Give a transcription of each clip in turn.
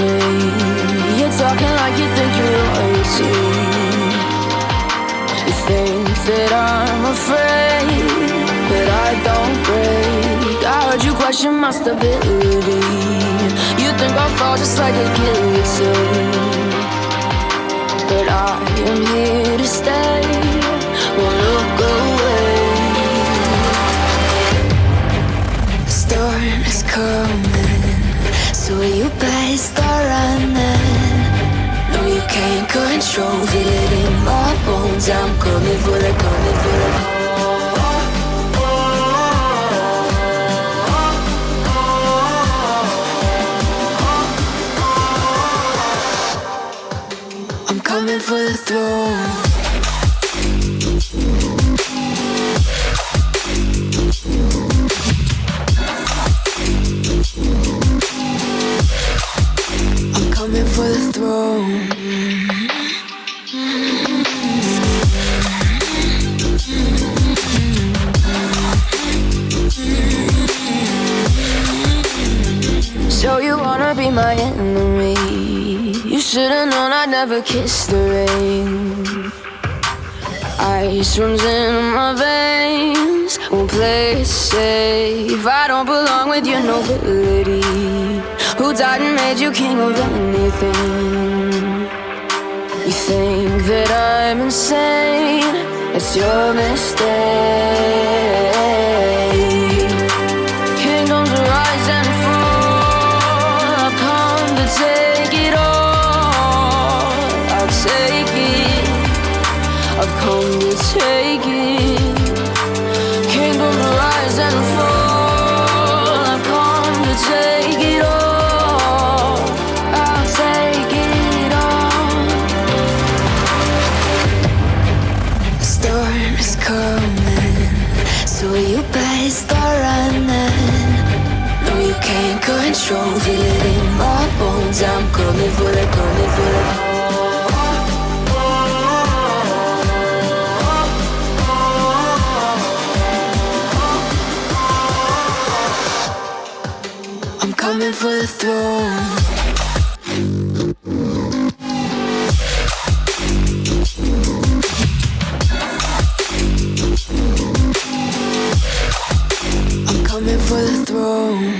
me. You're talking like you think you're royalty. You think that I'm afraid, but I don't break. I heard you question my stability. You think I'll fall just like a guillotine, but I am here to stay. Won't look away. The storm is coming, so you better start running. No, you can't control, feel it in my bones. I'm coming for the, coming for the. I'm coming for the throne. I'm coming for the throne. So you wanna be my enemy? You should've known I'd never kiss the rain. Ice runs in my veins, won't play it safe. I don't belong with your nobility. Who died and made you king of anything? You think that I'm insane, it's your mistake. Kingdoms rise and fall, I've come to take it all. I'll take it, I've come to take it. Kingdoms rise and fall, I've come to take it all. I'll take it all. The storm is coming, so you better start running. No, you can't control, feel it in my bones. I'm coming for the, coming for the. Coming for the throne. I'm coming for the throne.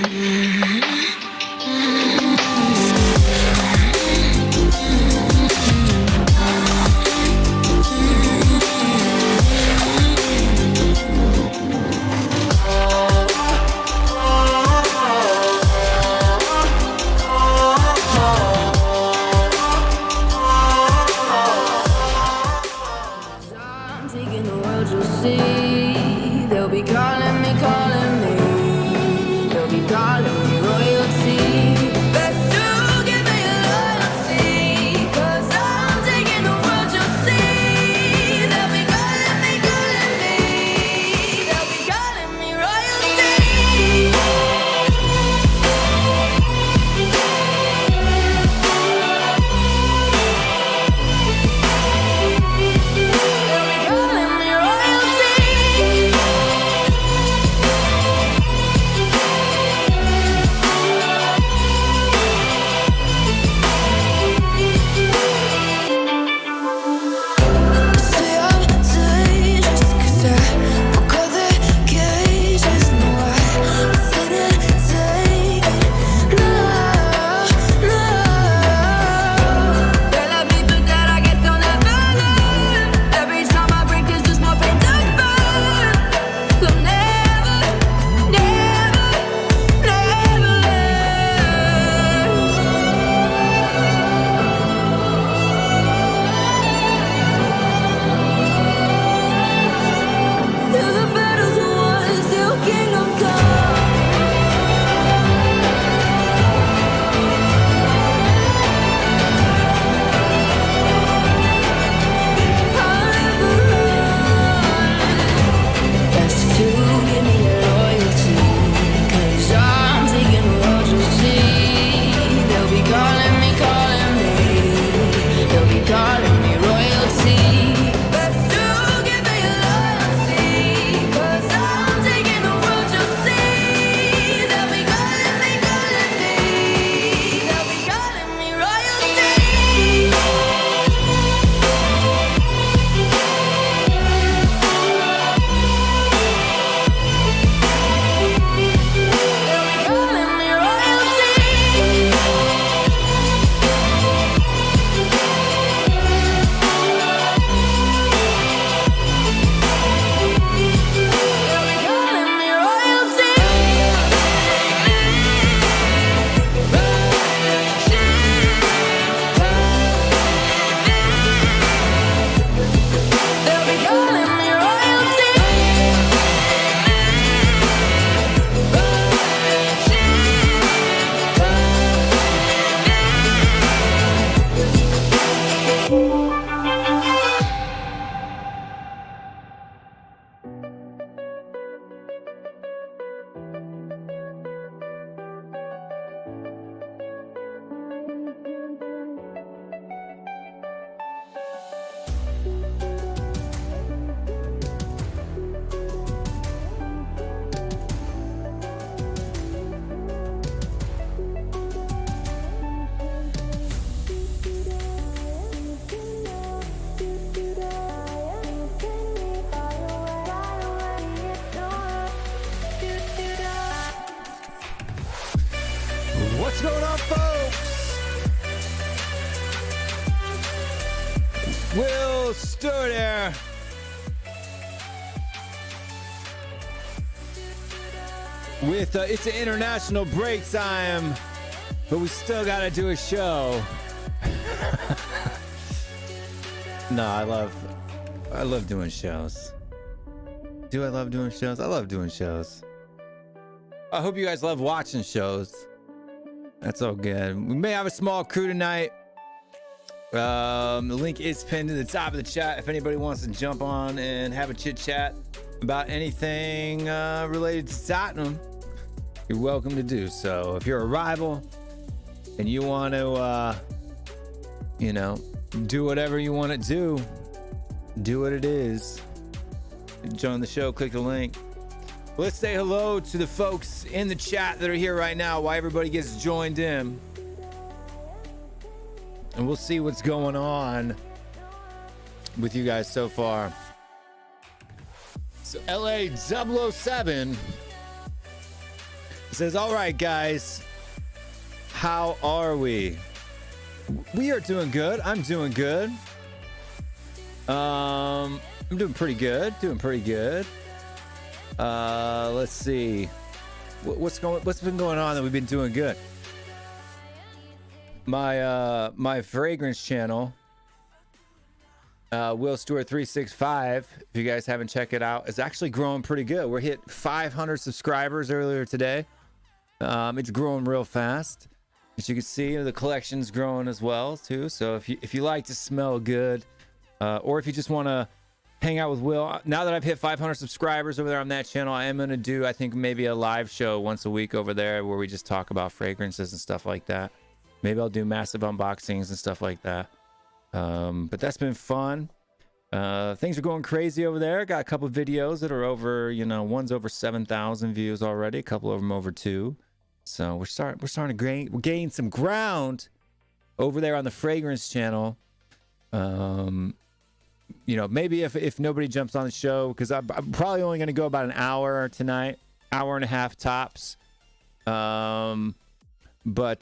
Stewart here. With it's an international break time, but we still gotta do a show. No, I love doing shows. Do I love doing shows? I love doing shows. I hope you guys love watching shows. That's all good. We may have a small crew tonight. The link is pinned to the top of the chat if anybody wants to jump on and have a chit chat about anything related to Tottenham. You're welcome to do so. If you're a rival and you want to, do whatever you want to do what it is. Join the show, click the link. Let's say hello to the folks in the chat that are here right now while everybody gets joined in. And we'll see what's going on with you guys so far. So LA 007 says, all right, guys, how are we? We are doing good. I'm doing good. I'm doing pretty good. Let's see. What's been going on that we've been doing good? My fragrance channel, WillStewartTHFCRants, if you guys haven't checked it out, is actually growing pretty good. We're hit 500 subscribers earlier today. It's growing real fast. As you can see, the collection's growing as well too. So if you like to smell good, or if you just want to hang out with Will, now that I've hit 500 subscribers over there on that channel, I am going to do, I think, maybe a live show once a week over there where we just talk about fragrances and stuff like that. Maybe I'll do massive unboxings and stuff like that. But that's been fun. Things are going crazy over there. Got a couple of videos that are over, one's over 7,000 views already. A couple of them over 2. So we're starting to gain some ground over there on the fragrance channel. Maybe if nobody jumps on the show, because I'm probably only going to go about an hour tonight, hour and a half tops. But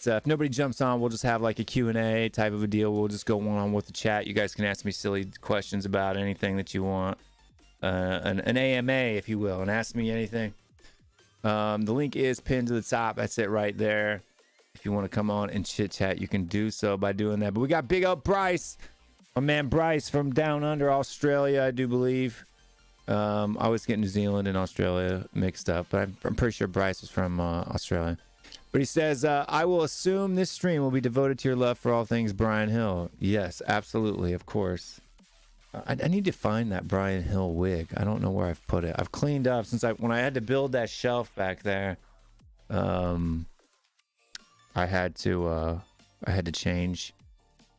if nobody jumps on, we'll just have like a Q&A type of a deal. We'll just go one-on-one with the chat. You guys can ask me silly questions about anything that you want. An AMA, if you will, and ask me anything. The link is pinned to the top. That's it right there. If you want to come on and chit-chat, you can do so by doing that. But we got big up Bryce. My man Bryce from down under Australia, I do believe. I always get New Zealand and Australia mixed up, but I'm pretty sure Bryce is from Australia. But he says, I will assume this stream will be devoted to your love for all things Brian Hill. Yes, absolutely, of course. I need to find that Brian Hill wig. I don't know where I've put it. I've cleaned up since when I had to build that shelf back there. I had to change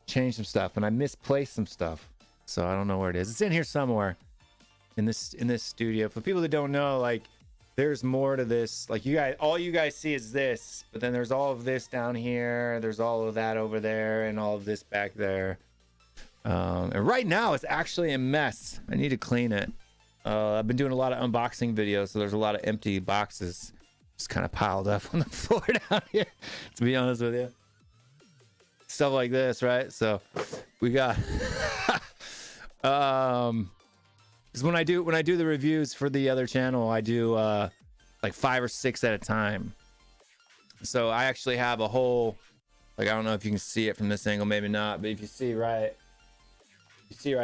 some stuff, and I misplaced some stuff. So I don't know where it is. It's in here somewhere in this studio. For people that don't know, like, there's more to this. Like, all you guys see is this, but then there's all of this down here. There's all of that over there, and all of this back there. And right now it's actually a mess. I need to clean it. I've been doing a lot of unboxing videos, so there's a lot of empty boxes just kind of piled up on the floor down here, to be honest with you. Stuff like this, right? So we got because when I do the reviews for the other channel, I do like 5 or 6 at a time. So I actually have a whole, like, I don't know if you can see it from this angle, maybe not, but if you see right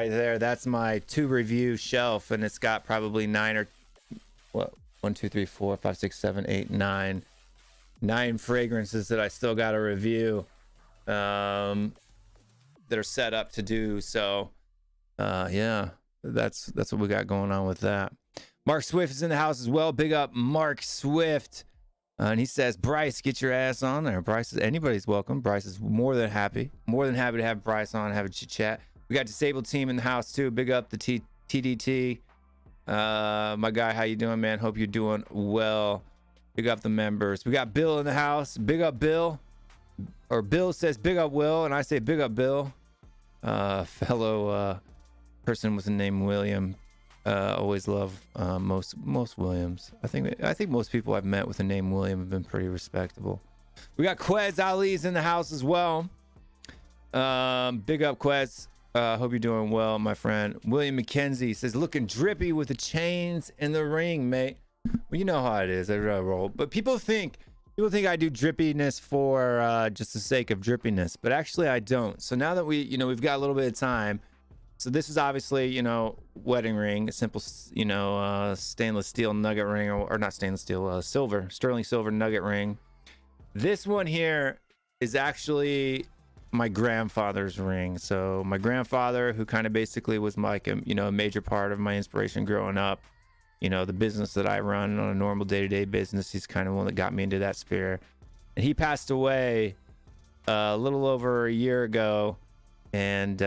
there, that's my 2 review shelf, and it's got probably 9 fragrances that I still got to review, that are set up to do. So yeah, that's what we got going on with that. Mark Swift is in the house as well. Big up Mark Swift. And he says, Bryce, get your ass on there. Bryce is, anybody's welcome. Bryce is more than happy to have Bryce on, have a chat. We got Disabled Team in the house too. Big up the TDT. My guy, how you doing, man? Hope you're doing well. Big up the members. We got Bill in the house. Big up Bill. Or Bill says big up Will, and I say big up Bill. Fellow person with the name William. Always love most Williams. I think most people I've met with the name William have been pretty respectable. We got Quez Ali's in the house as well. Big up Quez. Hope you're doing well, my friend. William McKenzie says, looking drippy with the chains in the ring, mate. Well, you know how it is. I roll. But people think I do drippiness for just the sake of drippiness, but actually I don't. So now that we've got a little bit of time. So this is obviously, wedding ring, a simple, stainless steel nugget ring, or not stainless steel, sterling silver nugget ring. This one here is actually my grandfather's ring. So my grandfather, who kind of basically was like a major part of my inspiration growing up, the business that I run on a normal day-to-day business, he's kind of one that got me into that sphere. And he passed away a little over a year ago. And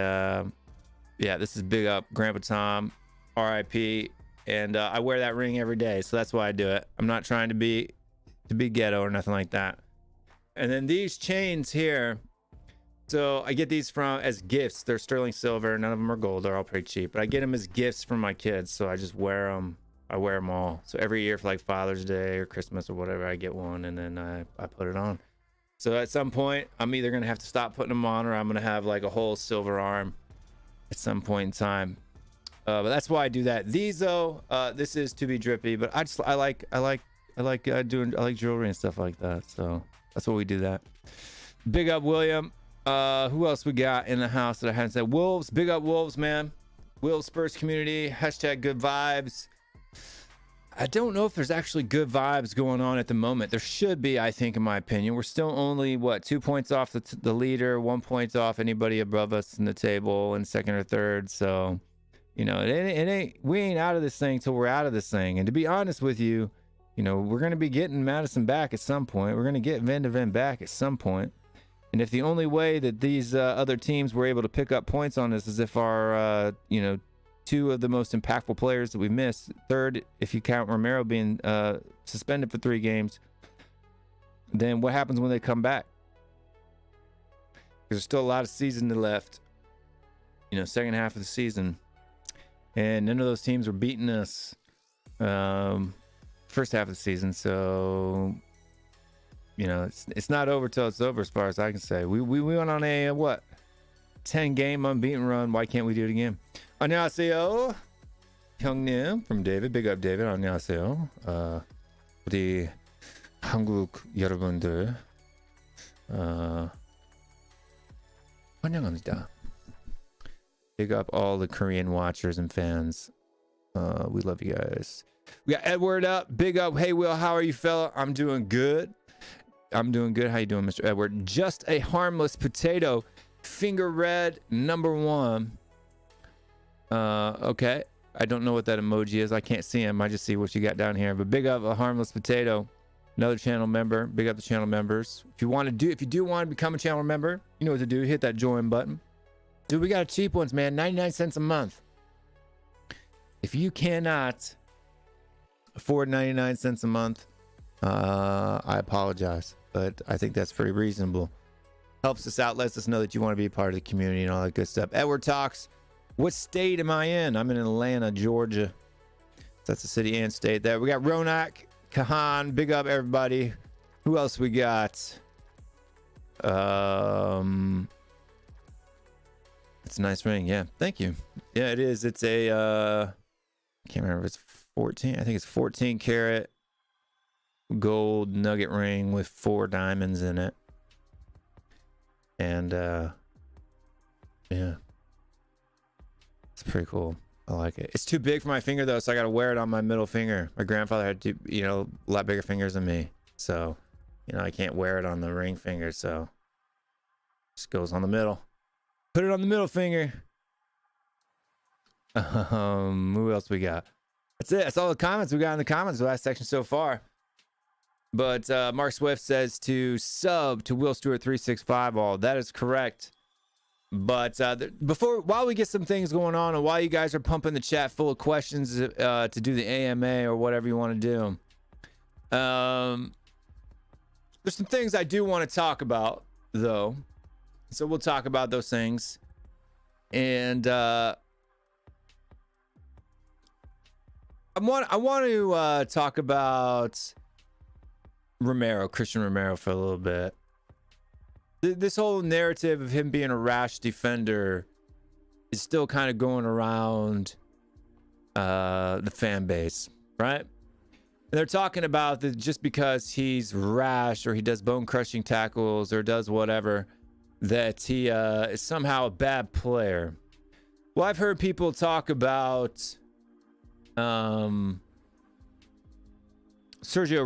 this is big up Grandpa Tom, RIP. And I wear that ring every day, so that's why I do it. I'm not trying to be ghetto or nothing like that. And then these chains here, so I get these as gifts. They're sterling silver. None of them are gold. They're all pretty cheap. But I get them as gifts from my kids, so I just wear them. I wear them all. So every year for like Father's Day or Christmas or whatever, I get one, and then I put it on. So at some point, I'm either going to have to stop putting them on, or I'm going to have like a whole silver arm at some point in time. But that's why I do that. These though, this is to be drippy, but I like jewelry and stuff like that. So that's what we do that. Big up William. Who else we got in the house that I hadn't said? Wolves. Big up Wolves, man. Will Spurs community. Hashtag good vibes. I don't know if there's actually good vibes going on at the moment. There should be, I think, in my opinion. We're still only 2 points off the leader, 1 point off anybody above us in the table in second or third. So, it ain't. We ain't out of this thing till we're out of this thing. And to be honest with you, we're gonna be getting Madison back at some point. We're gonna get Van de Ven back at some point. And if the only way that these other teams were able to pick up points on us is if our two of the most impactful players that we missed, third, if you count Romero being suspended for 3 games, then what happens when they come back? There's still a lot of season left, second half of the season, and none of those teams were beating us first half of the season. So it's not over till it's over, as far as I can say. We went on a 10-game unbeaten run. Why can't we do it again? 안녕하세요, 형님 from David. Big up David. 안녕하세요. 우리 한국 여러분들 환영합니다. Big up all the Korean watchers and fans. We love you guys. We got Edward up. Big up. Hey Will, how are you, fella? I'm doing good. How you doing, Mr. Edward? Just a harmless potato. Finger red #1. Okay. I don't know what that emoji is. I can't see him. I just see what you got down here. But big up a harmless potato. Another channel member. Big up the channel members. If you do want to become a channel member, you know what to do. Hit that join button. Dude, we got cheap ones, man. 99 cents a month. If you cannot afford 99 cents a month, I apologize, but I think that's pretty reasonable. Helps us out, lets us know that you want to be a part of the community and all that good stuff. Edward talks, what state am I in? I'm in Atlanta, Georgia. That's the city and state there. We got Ronak, Kahan, big up everybody. Who else we got? It's a nice ring. Yeah, thank you. Yeah, it is. It's a, I can't remember if it's 14. I think it's 14 karat gold nugget ring with 4 diamonds in it. And, yeah. It's pretty cool. I like it. It's too big for my finger though, so I got to wear it on my middle finger. My grandfather had a lot bigger fingers than me. So, I can't wear it on the ring finger, so just goes on the middle. Put it on the middle finger. Who else we got? That's it. That's all the comments we got in the comments, the last section so far. But Mark Swift says to sub to WillStewart365 all. That is correct. But while we get some things going on, and while you guys are pumping the chat full of questions to do the AMA or whatever you want to do, there's some things I do want to talk about, though. So we'll talk about those things. And I want to talk about Christian Romero for a little bit. This whole narrative of him being a rash defender is still kind of going around the fan base, right? And they're talking about that just because he's rash or he does bone-crushing tackles or does whatever, that he is somehow a bad player. Well, I've heard people talk about Sergio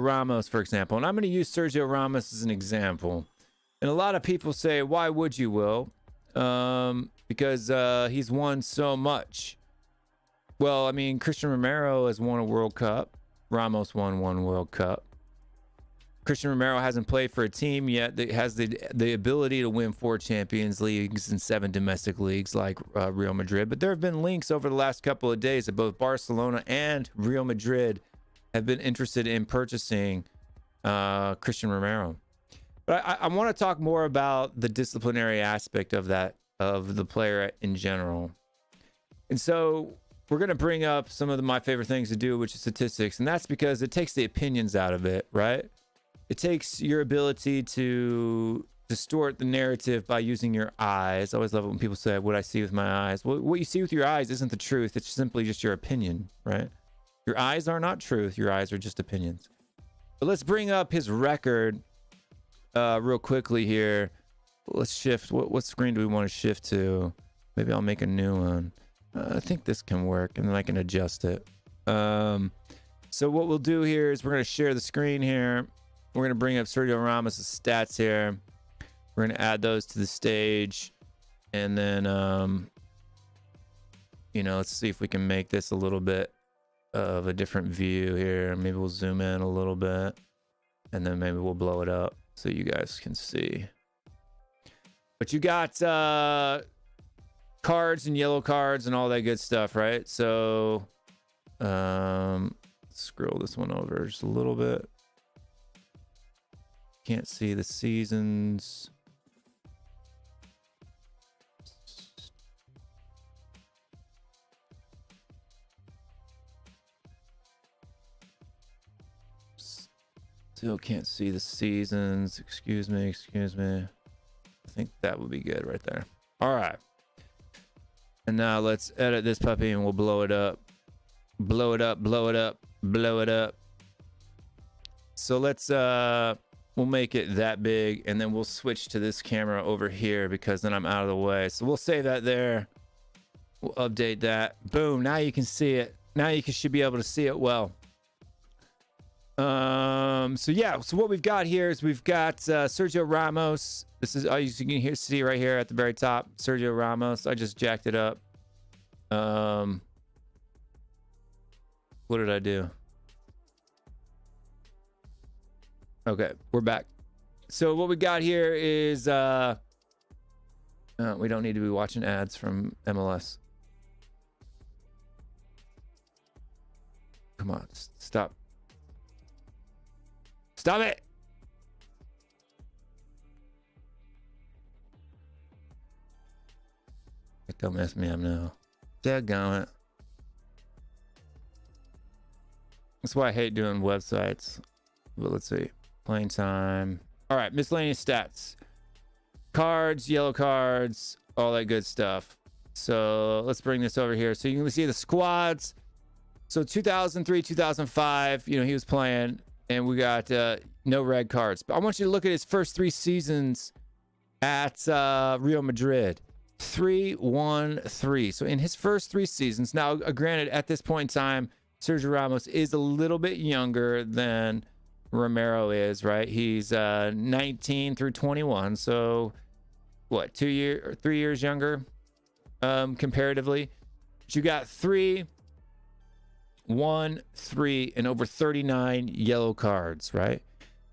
Ramos, for example, and I'm going to use Sergio Ramos as an example. And a lot of people say, why would you, Will? Because he's won so much. Well, I mean, Christian Romero has won a World Cup. Ramos won one World Cup. Christian Romero hasn't played for a team yet that has the ability to win 4 Champions Leagues and 7 domestic leagues like Real Madrid. But there have been links over the last couple of days that both Barcelona and Real Madrid have been interested in purchasing Christian Romero. But I want to talk more about the disciplinary aspect of that, of the player in general. And so we're going to bring up some of my favorite things to do, which is statistics. And that's because it takes the opinions out of it, right? It takes your ability to distort the narrative by using your eyes. I always love it when people say, what I see with my eyes. Well, what you see with your eyes isn't the truth. It's simply just your opinion, right? Your eyes are not truth. Your eyes are just opinions. But let's bring up his record real quickly here. Let's shift. What screen do we want to shift to? Maybe I'll make a new one. I think this can work, and then I can adjust it. So what we'll do here is we're going to share the screen here. We're going to bring up Sergio Ramos' stats here. We're going to add those to the stage. And then, let's see if we can make this a little bit of a different view here. Maybe we'll zoom in a little bit. And then maybe we'll blow it up so you guys can see. But you got cards and yellow cards and all that good stuff, right? So, scroll this one over just a little bit. Can't see the seasons. Still can't see the seasons. Excuse me. I think that would be good right there. All right. And now let's edit this puppy and we'll blow it up. Blow it up. So let's we'll make it that big, and then we'll switch to this camera over here because then I'm out of the way. So we'll save that there. We'll update that. Boom. Now you can see it. Now you should be able to see it well. So yeah. So what we've got here is we've got Sergio Ramos. This is all you can see right here at the very top. Sergio Ramos. I just jacked it up. What did I do? Okay, we're back. So what we got here is we don't need to be watching ads from MLS. Come on, stop. Stop it. Don't mess me up now. Dadgummit. That's why I hate doing websites. But let's see. Playing time. All right, miscellaneous stats. Cards, yellow cards, all that good stuff. So let's bring this over here. So you can see the squads. So 2003, 2005, he was playing, and we got no red cards. But I want you to look at his first 3 seasons at Real Madrid. 3-1-3. So in his first 3 seasons, now granted, at this point in time, Sergio Ramos is a little bit younger than Romero is, right? He's 19 through 21, so what, 3 years younger comparatively. But you got 3, 1, 3, and over 39 yellow cards, right?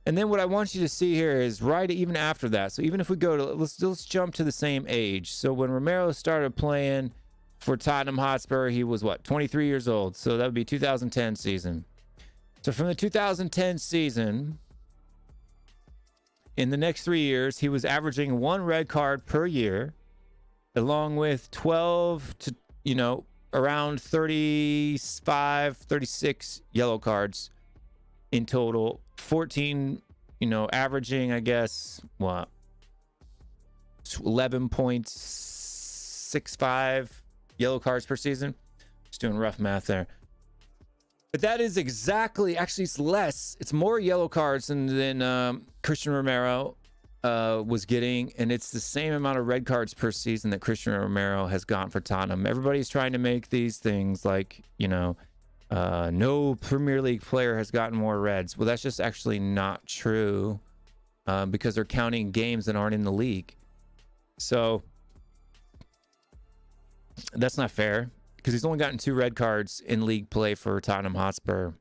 And then what I want you to see here is right even after that. So even if we go to, let's jump to the same age. So when Romero started playing for Tottenham Hotspur, he was what, 23 years old. So that would be 2010 season. So from the 2010 season, in the next 3 years, he was averaging 1 red card per year, along with 12 to, around 35, 36 yellow cards in total. 14, averaging, I guess, what, 11.65 yellow cards per season. Just doing rough math there. But that is exactly, actually it's less. It's more yellow cards than Christian Romero was getting, and it's the same amount of red cards per season that Christian Romero has gotten for Tottenham. Everybody's trying to make these things like, you know, no Premier League player has gotten more reds. Well, that's just actually not true, because they're counting games that aren't in the league. So that's not fair, because he's only gotten 2 red cards in league play for Tottenham Hotspur.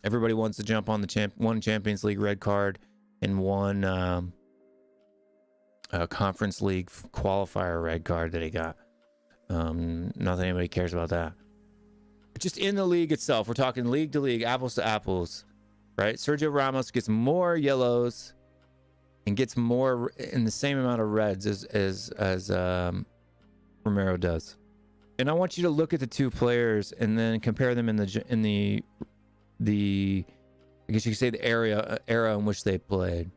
Everybody wants to jump on the one Champions League red card and one Conference League qualifier red card that he got. Not that anybody cares about that. Just in the league itself, we're talking league to league, apples to apples, right? Sergio Ramos gets more yellows and gets more in the same amount of reds as Romero does. And I want you to look at the 2 players and then compare them in the I guess you could say the era in which they played.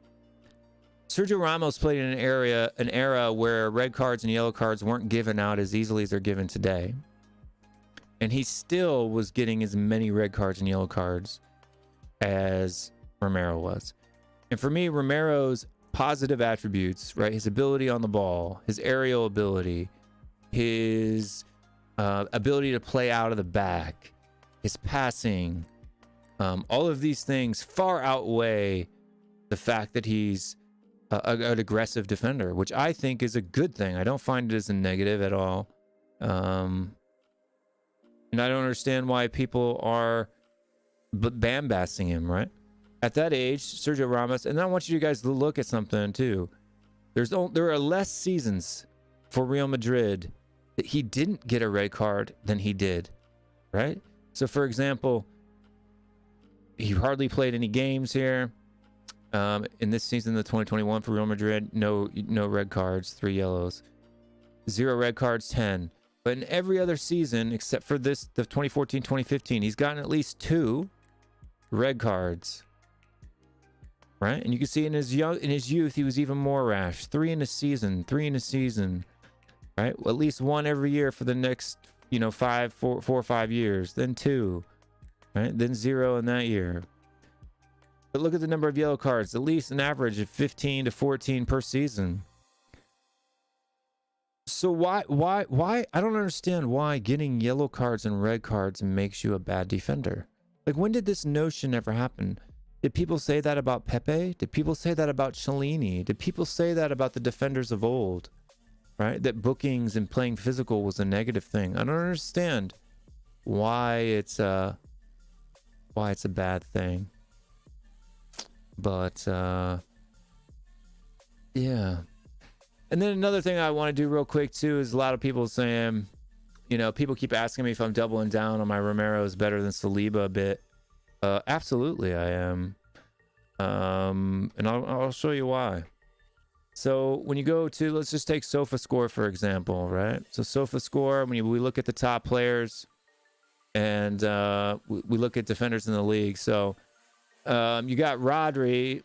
Sergio Ramos played in an era where red cards and yellow cards weren't given out as easily as they're given today. And he still was getting as many red cards and yellow cards as Romero was. And for me, Romero's positive attributes, right? His ability on the ball, his aerial ability, his ability to play out of the back, his passing, all of these things far outweigh the fact that he's an aggressive defender, which I think is a good thing. I don't find it as a negative at all. And I don't understand why people are bambasting him, right? At that age, Sergio Ramos, and I want you guys to look at something too. There are less seasons for Real Madrid that he didn't get a red card than he did, right? So, for example, he hardly played any games here. In this season, the 2021 for Real Madrid, no red cards, 3 yellows, 0 red cards, 10. But in every other season, except for the 2014-2015, he's gotten at least 2 red cards, right? And you can see in his youth, he was even more rash. 3 in a season, right? Well, at least 1 every year for the next, 4 or 5 years, then 2, right? Then 0 in that year. But look at the number of yellow cards, at least an average of 15 to 14 per season. So why I don't understand why getting yellow cards and red cards makes you a bad defender. Like, when did this notion ever happen? Did people say that about Pepe? Did people say that about Cellini? Did people say that about the defenders of old? Right? That bookings and playing physical was a negative thing. I don't understand why it's a bad thing. But yeah. And then another thing I want to do real quick too is a lot of people saying, people keep asking me if I'm doubling down on my Romero is better than Saliba a bit. Absolutely I am. And I'll show you why. So when you go to, let's just take SofaScore for example, right? So SofaScore, when we look at the top players and we look at defenders in the league. So you got Rodri.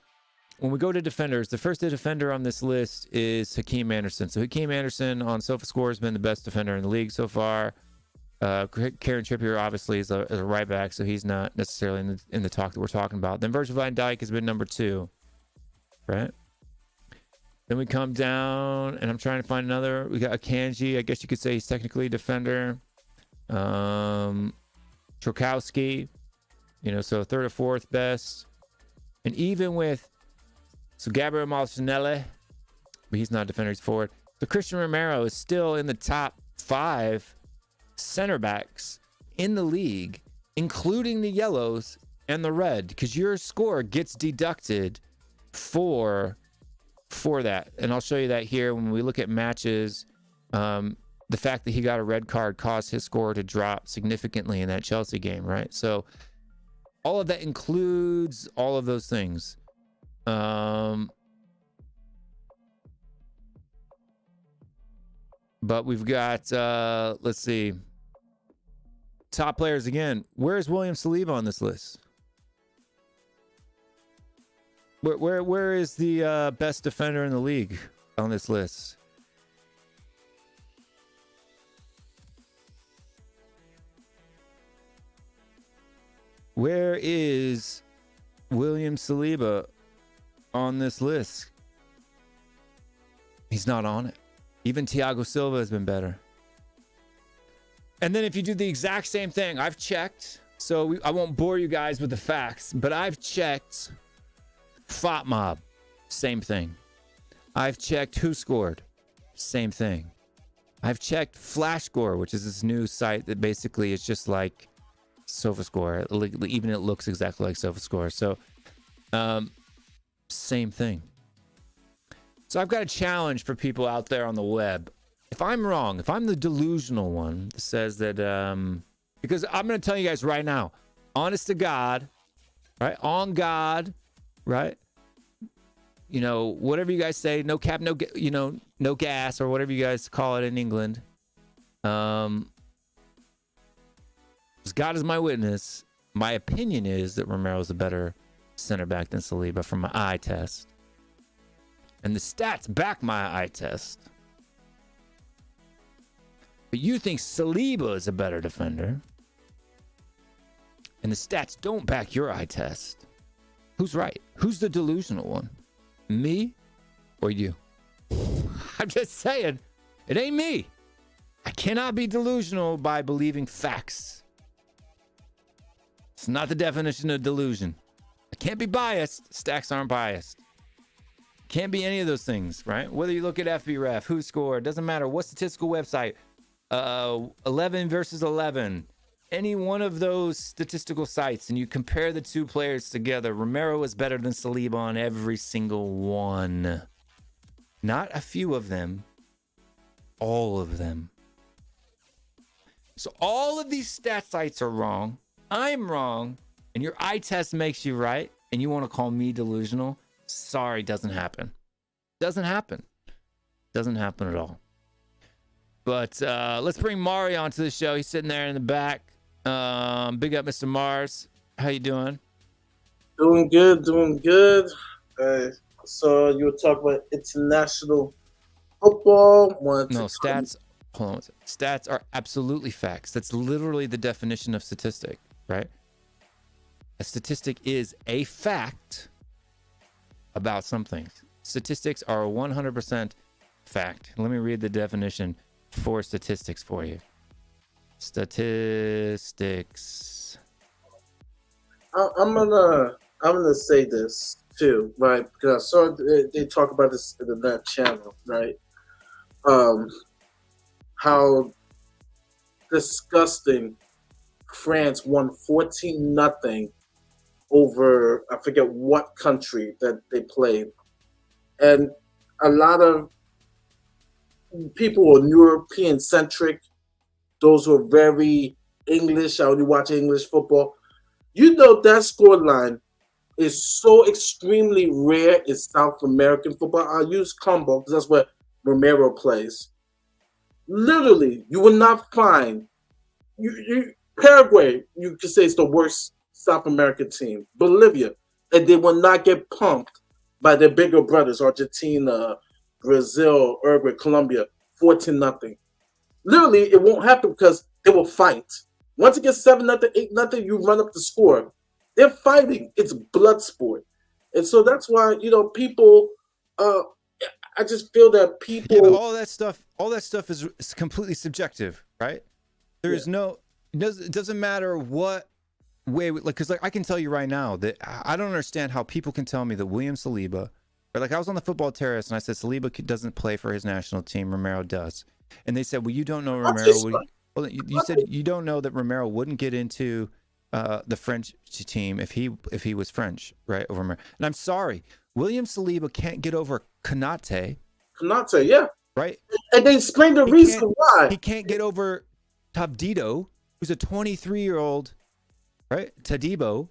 When we go to defenders, the first defender on this list is Hakeem Anderson. So Hakeem Anderson on SofaScore has been the best defender in the league so far. Kieran Trippier obviously is a right back, so he's not necessarily in the talk that we're talking about. Then Virgil van Dijk has been number 2, right? Then we come down, and I'm trying to find another. We got Akanji. I guess you could say he's technically a defender. Trokowski, so 3rd or 4th best. And even with Gabriel Martinelli, but he's not a defender, he's forward. So Christian Romero is still in the top 5 center backs in the league, including the yellows and the red, because your score gets deducted for that. And I'll show you that here when we look at matches. The fact that he got a red card caused his score to drop significantly in that Chelsea game, right? So all of that includes all of those things. But we've got, let's see, top players again. Where's William Saliba on this list? Where is the best defender in the league on this list? Where is William Saliba on this list? He's not on it. Even Thiago Silva has been better. And then if you do the exact same thing, I've checked. So I won't bore you guys with the facts, but I've checked FOTMob, same thing. I've checked Who Scored, same thing. I've checked FlashScore, which is this new site that basically is just like SofaScore. Even it looks exactly like SofaScore. So, same thing. So I've got a challenge for people out there on the web. If I'm wrong, if I'm the delusional one that says that, because I'm going to tell you guys right now, honest to God, right? On God, right? You know, whatever you guys say, no cap, no, you know, no gas, or whatever you guys call it in England. As God is my witness, my opinion is that Romero is a better center back than Saliba from my eye test. And the stats back my eye test. But you think Saliba is a better defender. And the stats don't back your eye test. Who's right? Who's the delusional one? Me or you? I'm just saying, it ain't me. I cannot be delusional by believing facts. It's not the definition of delusion. I can't be biased. Stats aren't biased. Can't be any of those things, right? Whether you look at FBref, Who Scored, doesn't matter what statistical website, 11 versus 11, any one of those statistical sites, and you compare the two players together, Romero is better than Saliba on every single one. Not a few of them, all of them. So all of these stat sites are wrong. I'm wrong, and your eye test makes you right, and you want to call me delusional? Sorry, doesn't happen. Doesn't happen. Doesn't happen at all. But let's bring Mari onto the show. He's sitting there in the back. Big up, Mr. Mars. How you doing? Doing good, doing good. So you were talking about international football. No, stats. Hold on. Stats are absolutely facts. That's literally the definition of statistic, right? A statistic is a fact about something. Statistics are 100% fact. Let me read the definition for statistics for you. Statistics. I'm gonna say this too, right? Because I saw they talk about this in the Net channel, right? How disgusting France won 14-0 over, I forget what country that they played. And a lot of people were European centric, those who are very English, I only watch English football. You know that scoreline is so extremely rare in South American football. I'll use combo because that's where Romero plays. Literally, you will not find Paraguay, you could say it's the worst South American team. Bolivia, and they will not get pumped by their bigger brothers, Argentina, Brazil, Uruguay, Colombia, 14-0. Literally, it won't happen because they will fight. Once it gets 7-0, 8-0, you run up the score. They're fighting. It's blood sport. And so that's why, people, I just feel that people... Yeah, but all that stuff is completely subjective, right? There is no... It doesn't matter what way... Because I can tell you right now that I don't understand how people can tell me that William Saliba... Or I was on the football terrace and I said, Saliba doesn't play for his national team. Romero does. And they said, well, you don't know Romero. You said you don't know that Romero wouldn't get into the French team if he was French, right? Over Romero. And I'm sorry, William Saliba can't get over Konate. Konate, yeah. Right? And they explained the reason why. He can't get over Todibo, who's a 23-year-old, right? Todibo.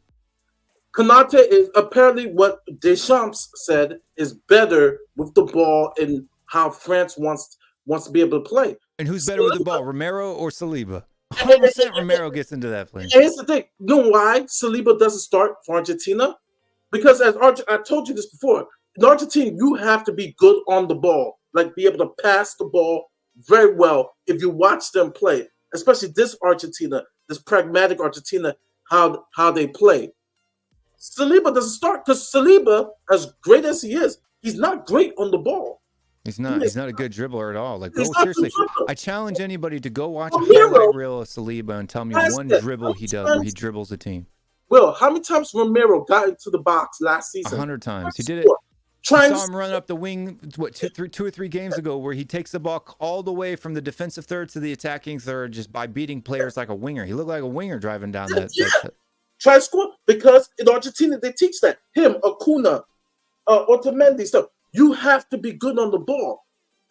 Konate is apparently what Deschamps said is better with the ball and how France wants to be able to play. And who's better with the ball, Romero or Saliba? 100% Romero gets into that play. And here's the thing. You know why Saliba doesn't start for Argentina? Because I told you this before, in Argentina, you have to be good on the ball, like be able to pass the ball very well if you watch them play, especially this Argentina, this pragmatic Argentina. how they play. Saliba doesn't start because Saliba, as great as he is, he's not great on the ball. He's not. He's not a good dribbler at all. Like, He's go not a good seriously. dribbler. I challenge anybody to go watch a Romero highlight reel of Saliba and tell me has one that. dribble he does where he dribbles a team. Will, how many times Romero got into the box last season? 100 times. He did it. I saw him run up the wing, what, two or three games ago, where he takes the ball all the way from the defensive third to the attacking third just by beating players like a winger. He looked like a winger driving down that. Try to score, because in Argentina they teach that. Him, Acuna, Otamendi stuff. You have to be good on the ball.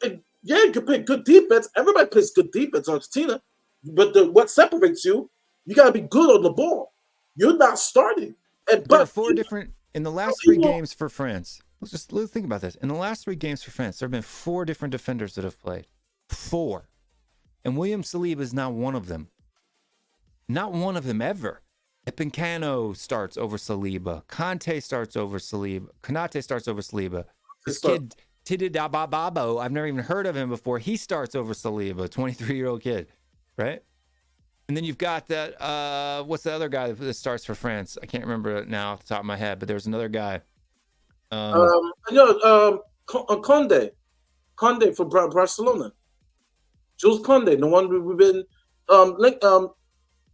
And yeah, you can play good defense. Everybody plays good defense in Argentina. But what separates you, you got to be good on the ball. You're not starting. And there are four different in the last three games for France. Let's think about this. In the last three games for France, there have been four different defenders that have played. 4. And William Saliba is not one of them. Not one of them ever. Epicano starts over Saliba. Conte starts over Saliba. Konate starts over Saliba. This kid, Tididababo, I've never even heard of him before. He starts over Saliba, 23-year-old kid, right? And then you've got that, what's the other guy that starts for France? I can't remember it now off the top of my head, but there's another guy. Conde for Barcelona. Jules Conde, the one we've been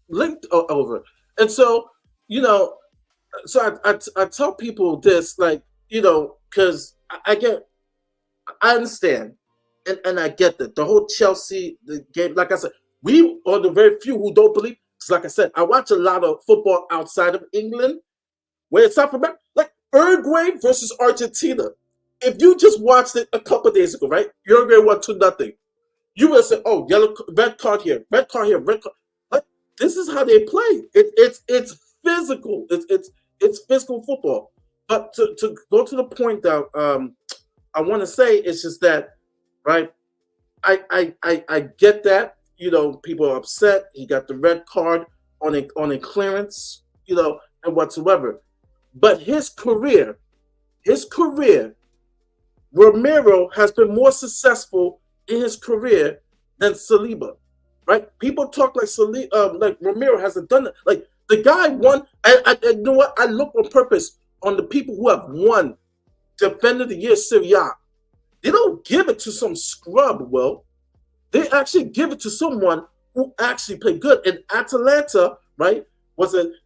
linked over. And so, so I tell people this, like, because I understand, and I get that. The whole Chelsea game, like I said, we are the very few who don't believe. Because like I said, I watch a lot of football outside of England, where it's South America, like Uruguay versus Argentina. If you just watched it a couple of days ago, right? Uruguay won 2-0. You would say, "Oh, red card here, red card here, red card." Like, this is how they play. It's physical. It's physical football. But to go to the point that I want to say is just that, right? I get that. People are upset. He got the red card on a clearance, and whatsoever. But his career, Romero has been more successful in his career than Saliba, right? People talk like like Romero hasn't done it. Like, the guy won. You know what? I look on purpose on the people who have won Defender of the Year Serie A. They don't give it to some scrub, Will. They actually give it to someone who actually played good. And Atalanta, right,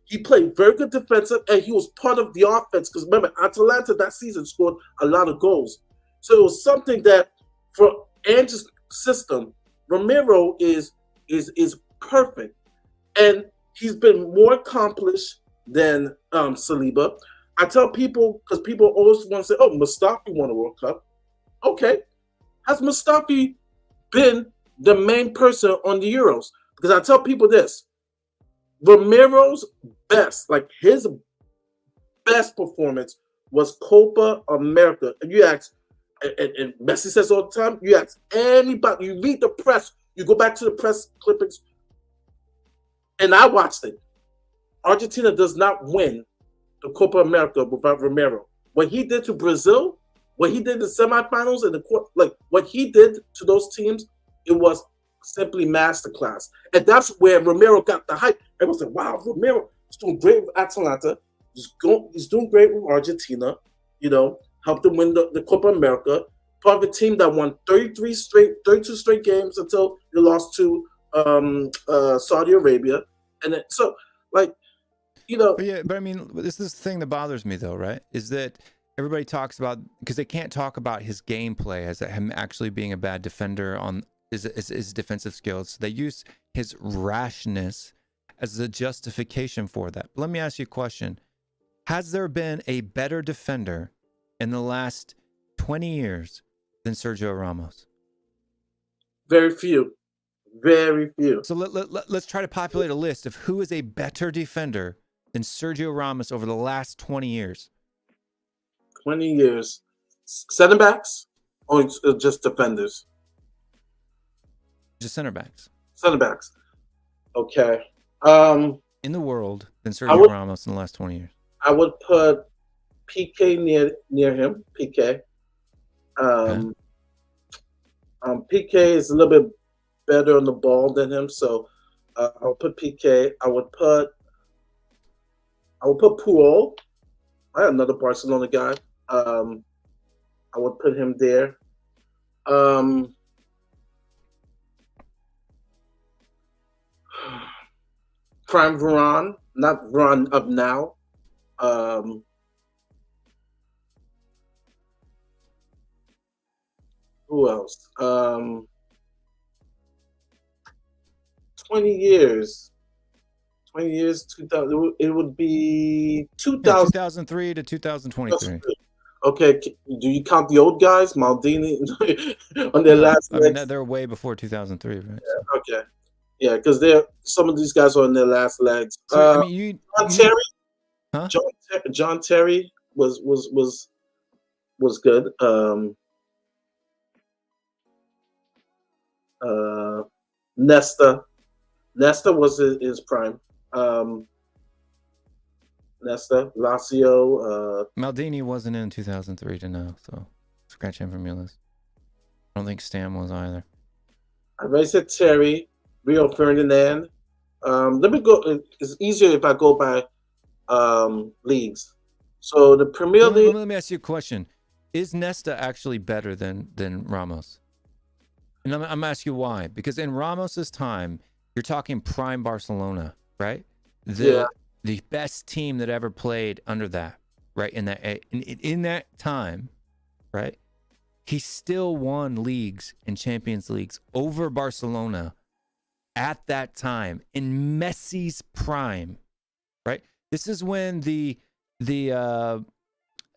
he played very good defensive, and he was part of the offense. Because remember, Atalanta that season scored a lot of goals. So it was something that, for Ange's system, Romero is perfect. And he's been more accomplished than Saliba. I tell people, because people always want to say, "Oh, Mustafi won a World Cup." Okay. Has Mustafi been the main person on the Euros? Because I tell people this, Romero's best, like his best performance was Copa America. And you ask, and Messi says all the time, you ask anybody, you read the press, you go back to the press clippings, and I watched it. Argentina does not win the Copa America without Romero. What he did to Brazil, what he did in the semifinals and the court, like what he did to those teams, it was simply masterclass. And that's where Romero got the hype. Everyone said, "Wow, Romero is doing great with Atalanta. He's doing great with Argentina. Helped them win the Copa America. Part of a team that won 32 straight games until they lost to Saudi Arabia." And then, so, like, But I mean, this is the thing that bothers me, though, right? Is that everybody talks about, because they can't talk about his gameplay as him actually being a bad defender on his defensive skills. They use his rashness as a justification for that. But let me ask you a question. Has there been a better defender in the last 20 years than Sergio Ramos? Very few. Very few. So let's try to populate a list of who is a better defender than Sergio Ramos over the last 20 years. 20 years. Center backs or just defenders? Just center backs. Center backs. Okay. In the world than Sergio Ramos in the last 20 years. I would put PK near him. PK. PK is a little bit better on the ball than him, so I'll put PK. I would put I would put Puyol. I had another Barcelona guy. I would put him there. Prime Varane, not Varane of now. Who else? 20 years. 20 years, 2000. It would be 2000. 2003 to 2023. Okay, do you count the old guys, Maldini, on their last? I mean, they're way before 2003, right? Yeah, okay, yeah, because some of these guys are on their last legs. So, I mean, John Terry, huh? John Terry was good. Nesta was his prime. Nesta, Lazio. Maldini wasn't in 2003 to know, so scratch him from your list. I don't think Stam was either. I already said Terry, Rio Ferdinand. Let me go. It's easier if I go by leagues. So the Premier League. Let me ask you a question: is Nesta actually better than Ramos? And I'm asking you why. Because in Ramos's time, you're talking prime Barcelona, right? The best team that ever played under that, right? In that time, right? He still won leagues and Champions Leagues over Barcelona at that time in Messi's prime, right? This is when the El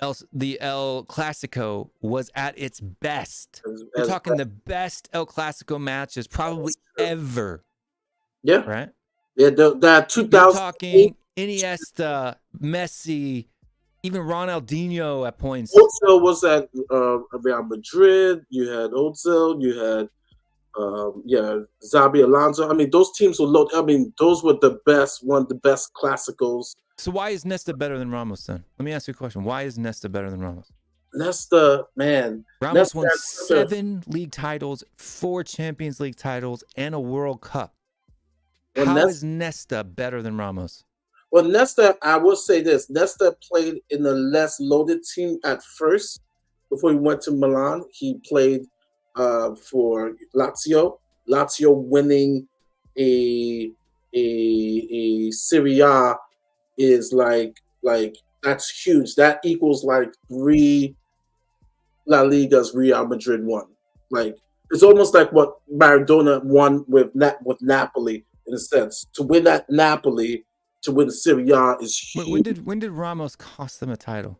Clasico was at its best. We're talking the best El Clasico matches probably ever. Yeah. Right? Yeah, that 2000. You're talking Iniesta, Messi, even Ronaldinho at points. Ozil was at Real Madrid. You had Ozil. You had Xabi Alonso. I mean, those teams were low. I mean, those were one of the best classicals. So why is Nesta better than Ramos then? Let me ask you a question. Why is Nesta better than Ramos? Nesta, man. Ramos won 7 league titles, 4 Champions League titles, and a World Cup. How is Nesta better than Ramos? Well, Nesta, I will say this. Nesta played in a less loaded team at first. Before he went to Milan, he played for Lazio. Lazio winning a Serie A is like that's huge. That equals like 3 La Ligas Real Madrid won. Like it's almost like what Maradona won with Napoli in a sense. To win at Napoli, to win Serie A is huge. When did Ramos cost them a title?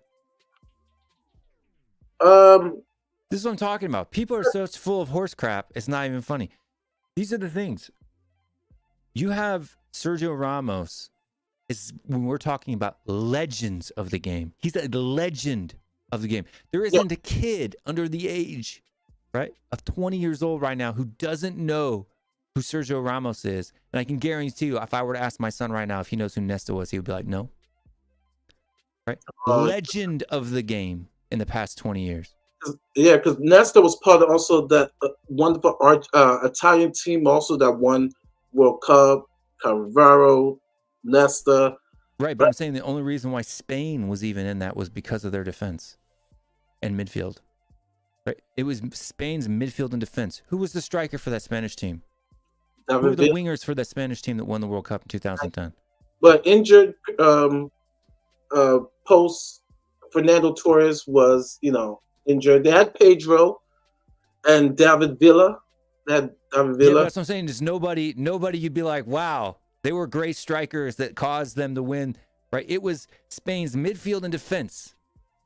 This is what I'm talking about. People are so full of horse crap. It's not even funny. These are the things. You have Sergio Ramos. Is when we're talking about legends of the game. He's a legend of the game. There isn't a kid under the age, right, of 20 years old right now who doesn't know who Sergio Ramos is. And I can guarantee you, if I were to ask my son right now if he knows who Nesta was, he would be like, no. Right? Legend of the game in the past 20 years. Yeah, because Nesta was part of also that wonderful Italian team also that won World Cup, Cannavaro, Nesta. Right, but I'm saying the only reason why Spain was even in that was because of their defense and midfield. Right? It was Spain's midfield and defense. Who was the striker for that Spanish team? Who were the wingers for that Spanish team that won the World Cup in 2010? But injured post Fernando Torres was, injured. They had Pedro and David Villa. Yeah, that's what I'm saying. There's nobody you'd be like, wow, they were great strikers that caused them to win. Right? It was Spain's midfield and defense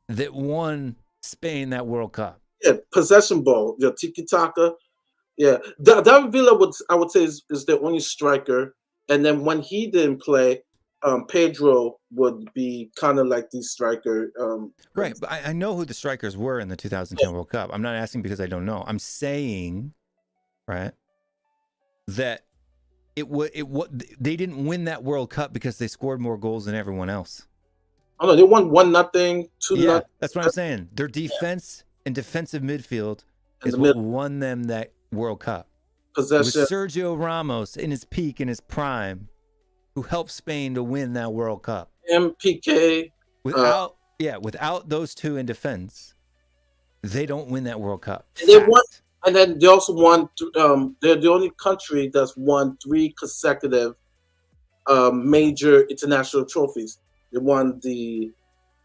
that won Spain that World Cup. Yeah, possession ball, tiki-taka. Yeah, David Villa I would say is the only striker. And then when he didn't play, Pedro would be kind of like the striker. Right, but I know who the strikers were in the 2010 World Cup. I'm not asking because I don't know. I'm saying, right, that they didn't win that World Cup because they scored more goals than everyone else. Oh no, they won 1-0, 2-0. That's what I'm saying. Their defense and defensive midfield is what won them that World Cup. Possession. It was Sergio Ramos in his peak, in his prime, who helped Spain to win that World Cup. MPK. Without those two in defense, they don't win that World Cup. And they won, and then they also won. They're the only country that's won 3 consecutive major international trophies. They won the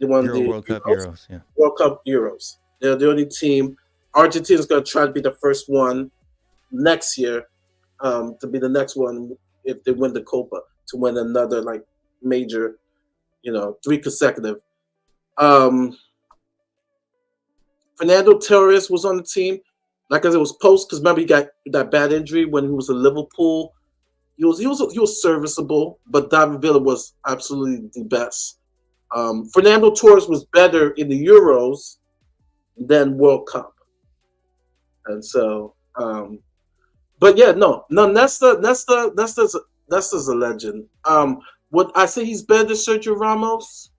World Cup Euros. Yeah, World Cup Euros. They're the only team. Argentina's going to try to be the first one next year, to be the next one if they win the Copa, to win another like major, 3 consecutive. Fernando Torres was on the team. Like I said, it was post because remember he got that bad injury when he was in Liverpool. He was serviceable, but David Villa was absolutely the best. Fernando Torres was better in the Euros than World Cup, and so. But yeah, no, Nesta is a legend. Would I say he's better than Sergio Ramos?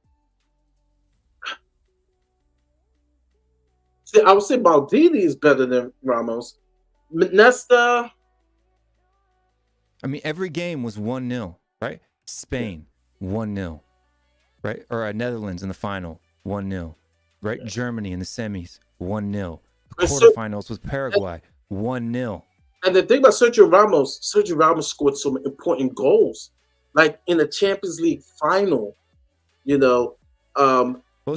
See, I would say Maldini is better than Ramos. Nesta. I mean, every game was 1-0, right? Spain, 1-0, right? Or Netherlands in the final, 1-0, right? Yeah. Germany in the semis, 1-0. The quarterfinals with Paraguay, 1-0. And the thing about Sergio Ramos scored some important goals, like in the Champions League final. Well, he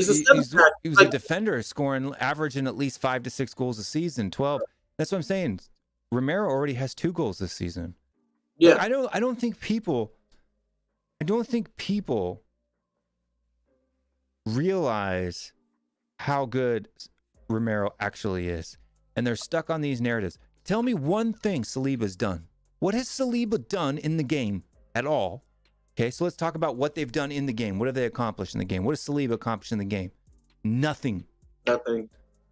was a defender, averaging at least 5 to 6 goals a season, 12. That's what I'm saying. Romero already has 2 goals this season. Yeah, I don't think people realize how good Romero actually is, and they're stuck on these narratives. Tell me one thing Saliba's done. What has Saliba done in the game at all? Okay, so let's talk about what they've done in the game. What have they accomplished in the game? What has Saliba accomplished in the game? Nothing. Nothing.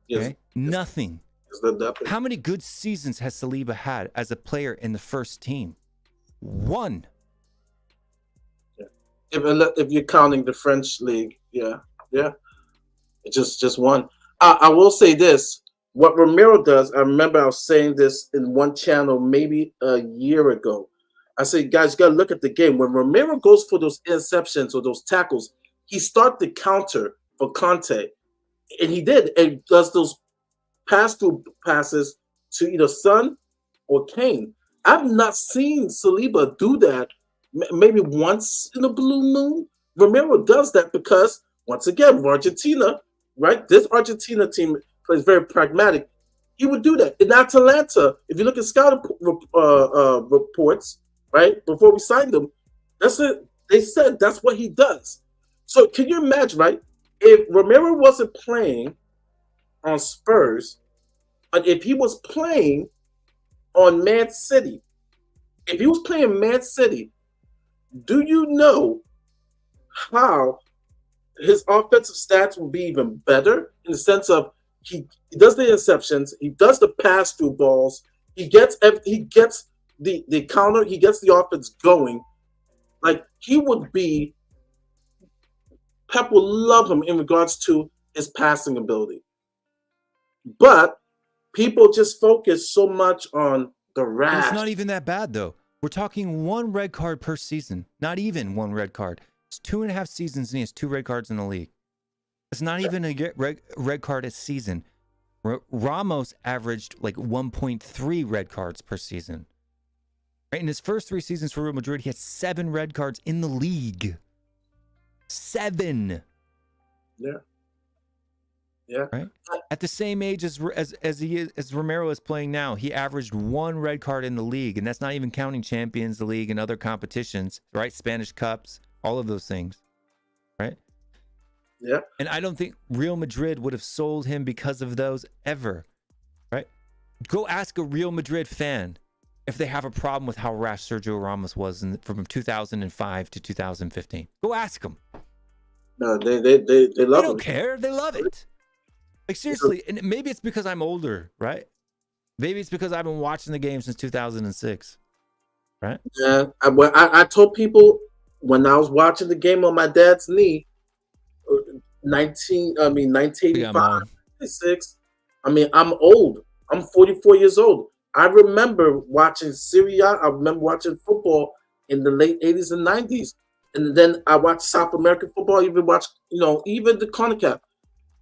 Yes. Okay? Nothing. Nothing. How many good seasons has Saliba had as a player in the first team? 1. Yeah. If you're counting the French league, yeah. It's just 1. I will say this. What Romero does, I remember I was saying this in one channel maybe a year ago. I said, guys, you got to look at the game. When Romero goes for those interceptions or those tackles, he starts the counter for Conte. And he did. And does those pass-through passes to either Son or Kane. I've not seen Saliba do that maybe once in a blue moon. Romero does that because, once again, Argentina, right? This Argentina team plays very pragmatic. He would do that. In Atalanta, if you look at scouting reports, right, before we signed him, that's it. They said that's what he does. So can you imagine, right? If Romero wasn't playing on Spurs, but if he was playing on Man City, do you know how his offensive stats will be even better in the sense of he does the interceptions, he does the pass through balls, he gets the counter, he gets the offense going. Like he would be, Pep will love him in regards to his passing ability. But people just focus so much on the rash. It's not even that bad though. We're talking 1 red card per season. Not even 1 red card. It's 2.5 seasons and he has 2 red cards in the league. It's not even a red card a season. Ramos averaged like 1.3 red cards per season. Right? In his first 3 seasons for Real Madrid, he had 7 red cards in the league. 7. Yeah. Right? At the same age as Romero is playing now, he averaged 1 red card in the league, and that's not even counting Champions League and other competitions, right? Spanish Cups, all of those things, right? Yeah. And I don't think Real Madrid would have sold him because of those ever, right? Go ask a Real Madrid fan if they have a problem with how rash Sergio Ramos was from 2005 to 2015. Go ask them. No, they love it. They don't him. care. They love it. Like seriously, and maybe it's because I'm older, right? Maybe it's because I've been watching the game since 2006, right? Yeah, I told people when I was watching the game on my dad's knee, 1985, 96. I mean, I'm old. I'm 44 years old. I remember watching Serie A. I remember watching football in the late 80s and 90s. And then I watch South American football, even watch, even the CONCACAF.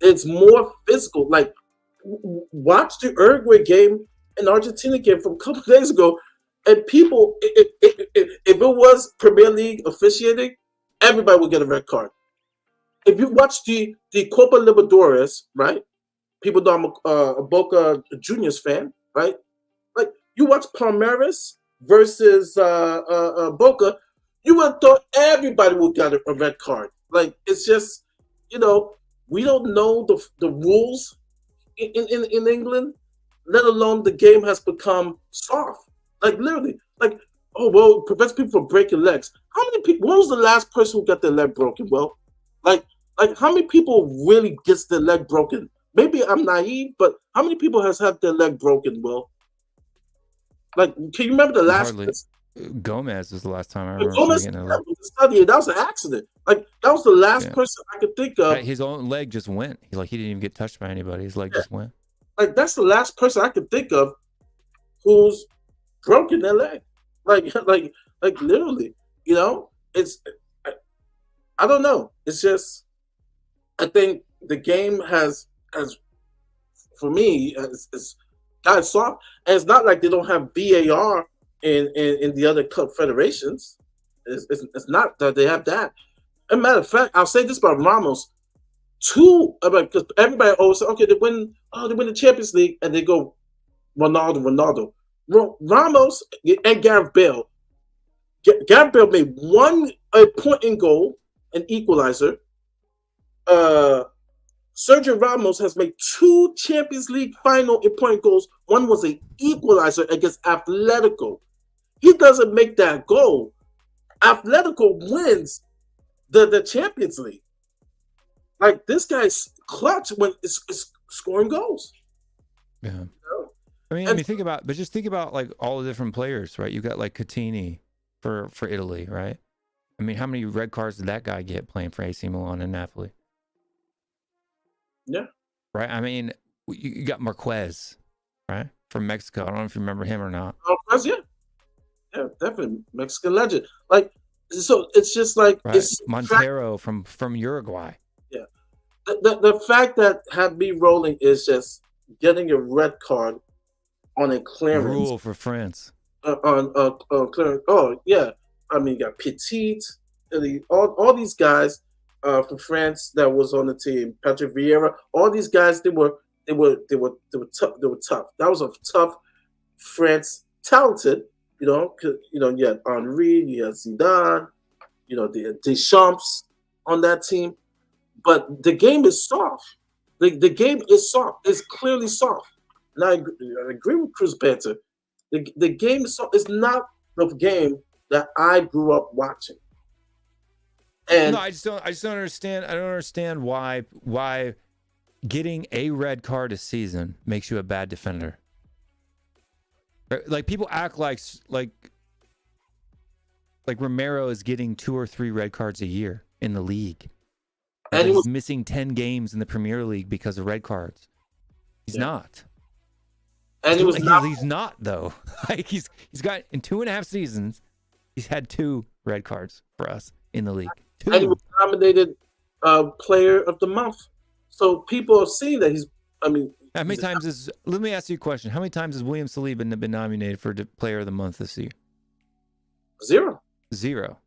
It's more physical. Like, watch the Uruguay game and Argentina game from a couple of days ago, and people, if it was Premier League officiating, everybody would get a red card. If you watch the Copa Libertadores, right? People know I'm a Boca Juniors fan, right? Like, you watch Palmeiras versus Boca, you would have thought everybody would get a red card. Like, it's just, we don't know the rules in England, let alone the game has become soft. Like, literally, like, oh, well, it prevents people from breaking legs. How many people, when was the last person who got their leg broken? Well, like how many people really gets their leg broken? Maybe I'm naive, but how many people has had their leg broken, Will? Like, can you remember the last person? Gomez was the last time I remember Gomez, getting a that leg. was an accident. Like, that was the last person I could think of. His own leg just went. He didn't even get touched by anybody. His leg just went. Like, that's the last person I could think of who's broken their leg. Like literally, it's, I don't know. It's just, I think the game has for me, it's kind of soft. And it's not like they don't have VAR in the other cup federations. It's not that they have that. As a matter of fact, I'll say this about Ramos. Because everybody always say, okay, they win the Champions League, and they go Ronaldo. Ramos and Gareth Bale. Gareth Bale made one point in goal, an equalizer. Sergio Ramos has made 2 Champions League final in point goals. One was an equalizer against Atletico. He doesn't make that goal. Atletico wins the Champions League. Like, this guy's clutch when it's scoring goals. Yeah. I mean, think about like all the different players, right? You got like Coutinho for Italy, right? I mean, how many red cards did that guy get playing for AC Milan and Napoli? Yeah. Right. I mean, you got Marquez, right, from Mexico. I don't know if you remember him or not. Marquez, yeah, definitely Mexican legend. Like, so it's just like, right. It's Montero from Uruguay. Yeah. The fact that had me rolling is just getting a red card on a clearance. Rule for France. On clearance. Oh yeah, I mean, you got Petit, all these guys from France that was on the team. Patrick Vieira, all these guys, they were tough. They were tough. That was a tough France, talented. You had Henry, you had Zidane, the Deschamps on that team. But the game is soft. The game is soft. It's clearly soft. And I agree with Chris Banter. The game is soft. It's not the game that I grew up watching. And no, I just don't understand. I don't understand why getting a red card a season makes you a bad defender. Like, people act like Romero is getting 2 or 3 red cards a year in the league. And he's missing 10 games in the Premier League because of red cards. He's not. And he was he's not, though. Like, he's got, in 2.5 seasons, he's had 2 red cards for us in the league. 2. And he was nominated Player of the Month. So people have seen that he's. I mean, how many times is? Let me ask you a question. How many times has William Saliba been nominated for Player of the Month this year? 0. 0.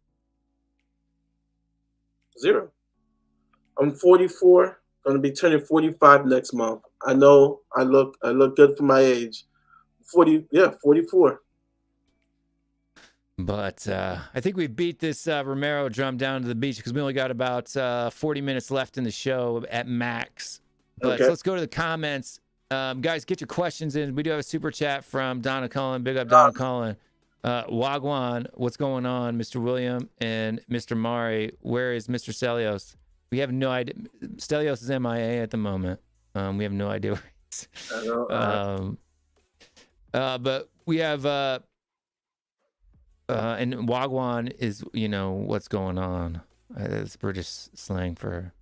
I'm 44. Going to be turning 45 next month. I know I look good for my age. 44. But I think we beat this Romero drum down to the beach because we only got about 40 minutes left in the show at max. But okay. So let's go to the comments. Guys, get your questions in. We do have a super chat from Donna Cullen. Big up Donna Cullen. Wagwan, what's going on, Mr. William and Mr. Mari? Where is Mr. Stelios? We have no idea. Stelios is MIA at the moment. We have no idea where he is. But we have and Wagwan is, what's going on. It's British slang for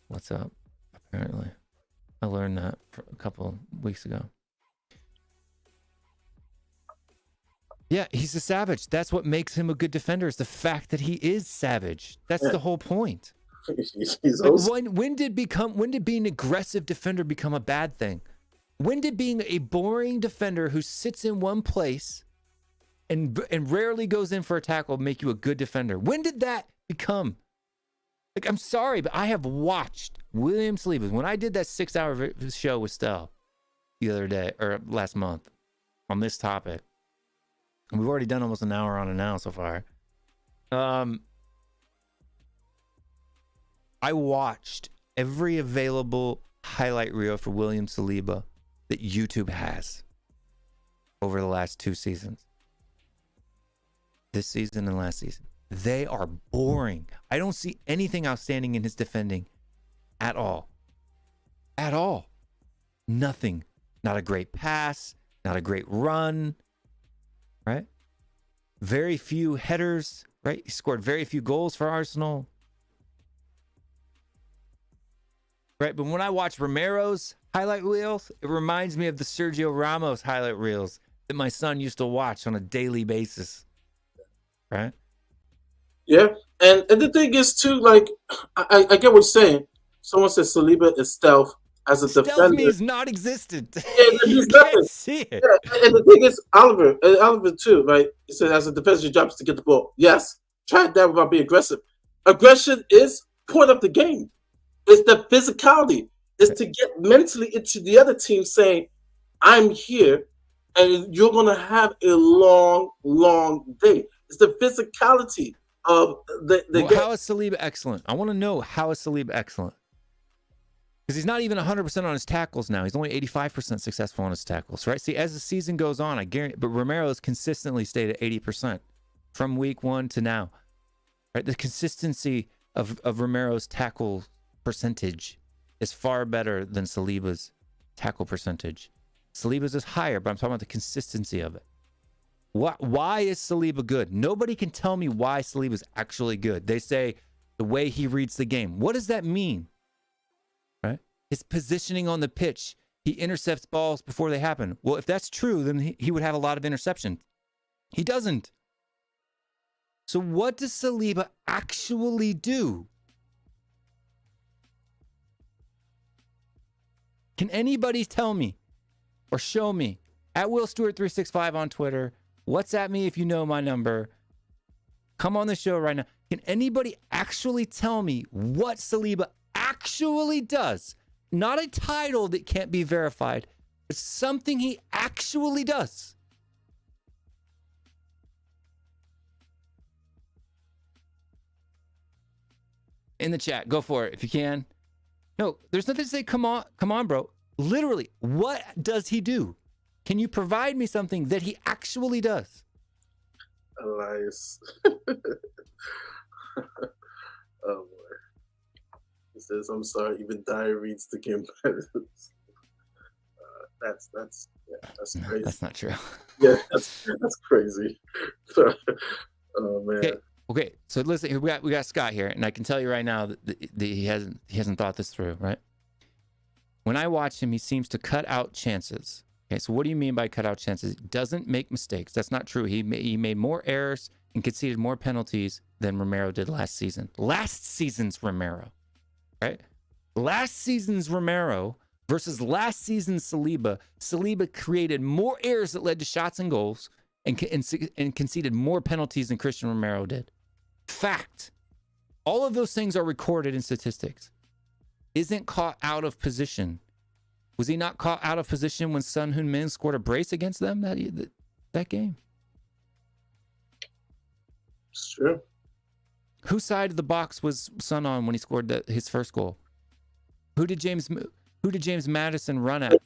what's up, apparently. I learned that a couple weeks ago. Yeah, he's a savage. That's what makes him a good defender, is the fact that he is savage. That's the whole point. He's Like, also, when did being an aggressive defender become a bad thing? When did being a boring defender who sits in one place and rarely goes in for a tackle make you a good defender? When did that become? Like, I'm sorry, but I have watched William Saliba. When I did that 6-hour show with Stell the other day, or last month, on this topic, and we've already done almost an hour on it now so far. I watched every available highlight reel for William Saliba that YouTube has over the last 2 seasons. This season and last season. They are boring. I don't see anything outstanding in his defending at all. At all. Nothing. Not a great pass, not a great run, right? Very few headers, right? He scored very few goals for Arsenal. Right, but when I watch Romero's highlight reels, it reminds me of the Sergio Ramos highlight reels that my son used to watch on a daily basis. Right? yeah. And the thing is too, like, I get what you're saying. Someone said Saliba is stealth as a Stealth defender. means non-existent. Yeah, You he's nothing. can't see it. Yeah, and the thing is, Oliver too, right? He said, as a defender, your job is to get the ball. Yes, try that without being aggressive. Aggression is part of the game. It's the physicality. It's to get mentally into the other team saying, I'm here, and you're going to have a long, long day. It's the physicality of the Well, game. how is Saliba excellent? I want to know, how is Saliba excellent? Because he's not even 100% on his tackles now. He's only 85% successful on his tackles, right? See, as the season goes on, I guarantee, but Romero has consistently stayed at 80% from week 1 to now. Right? The consistency of Romero's tackle percentage is far better than Saliba's tackle percentage. Saliba's is higher, but I'm talking about the consistency of it. Why is Saliba good? Nobody can tell me why Saliba's actually good. They say the way he reads the game. What does that mean? Right? His positioning on the pitch. He intercepts balls before they happen. Well, if that's true, then he would have a lot of interceptions. He doesn't. So what does Saliba actually do? Can anybody tell me or show me at WillStewart365 on Twitter? WhatsApp me if you know my number. Come on the show right now. Can anybody actually tell me what Saliba actually does? Not a title that can't be verified, but something he actually does. In the chat, go for it if you can. No, there's nothing to say, come on, bro. Literally, what does he do? Can you provide me something that he actually does? Elias. Oh boy. He says, I'm sorry, even Dyer reads the game better. That's crazy. That's not true. Yeah, that's crazy. Oh man. Okay. So listen, we got Scott here, and I can tell you right now that he hasn't thought this through, right? When I watch him, he seems to cut out chances. Okay, so what do you mean by cut out chances? He doesn't make mistakes. That's not true. He made more errors and conceded more penalties than Romero did last season. Last season's Romero, right? Last season's Romero versus last season's Saliba. Saliba created more errors that led to shots and goals and conceded more penalties than Christian Romero did. Fact. All of those things are recorded in statistics. Isn't caught out of position. Was he not caught out of position when Son Heung-min scored a brace against them that game? It's true. Whose side of the box was Son on when he scored his first goal? Who did James Maddison run at?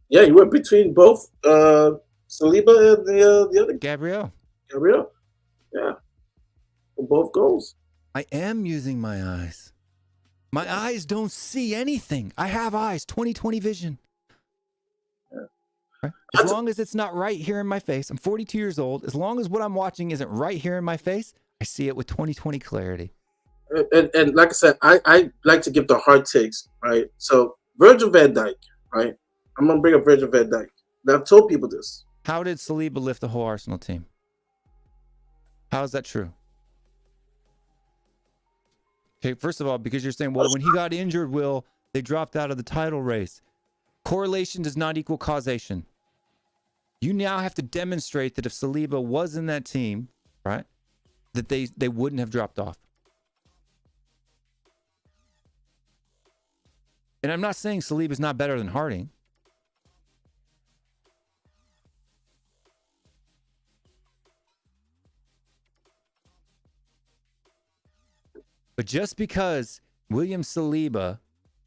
Yeah, he went between both Saliba and the other Gabriel. Yeah. For both goals. I am using my eyes. My eyes don't see anything. I have eyes, 20/20 vision. Yeah. Right? As long as it's not right here in my face, I'm 42 years old. As long as what I'm watching isn't right here in my face, I see it with 20/20 clarity. And like I said, I like to give the hard takes, right? So Virgil van Dijk, right? I'm gonna bring up Virgil van Dijk. Now I've told people this. How did Saliba lift the whole Arsenal team? How is that true? Okay, first of all, because you're saying, well, when he got injured, Will, they dropped out of the title race. Correlation does not equal causation. You now have to demonstrate that if Saliba was in that team, right, that they wouldn't have dropped off. And I'm not saying Saliba's not better than Harding. But just because William Saliba,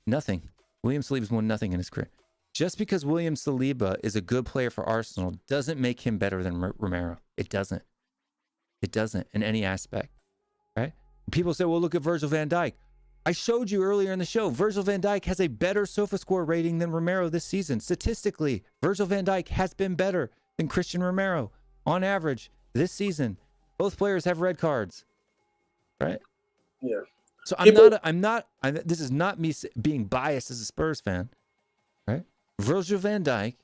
nothing. William Saliba's won nothing in his career. Just because William Saliba is a good player for Arsenal doesn't make him better than Romero. It doesn't. It doesn't in any aspect, right? People say, well, look at Virgil van Dijk. I showed you earlier in the show, Virgil van Dijk has a better SofaScore rating than Romero this season. Statistically, Virgil van Dijk has been better than Christian Romero on average this season. Both players have red cards, right? Yeah. So this is not me being biased as a Spurs fan, right? Virgil van Dijk,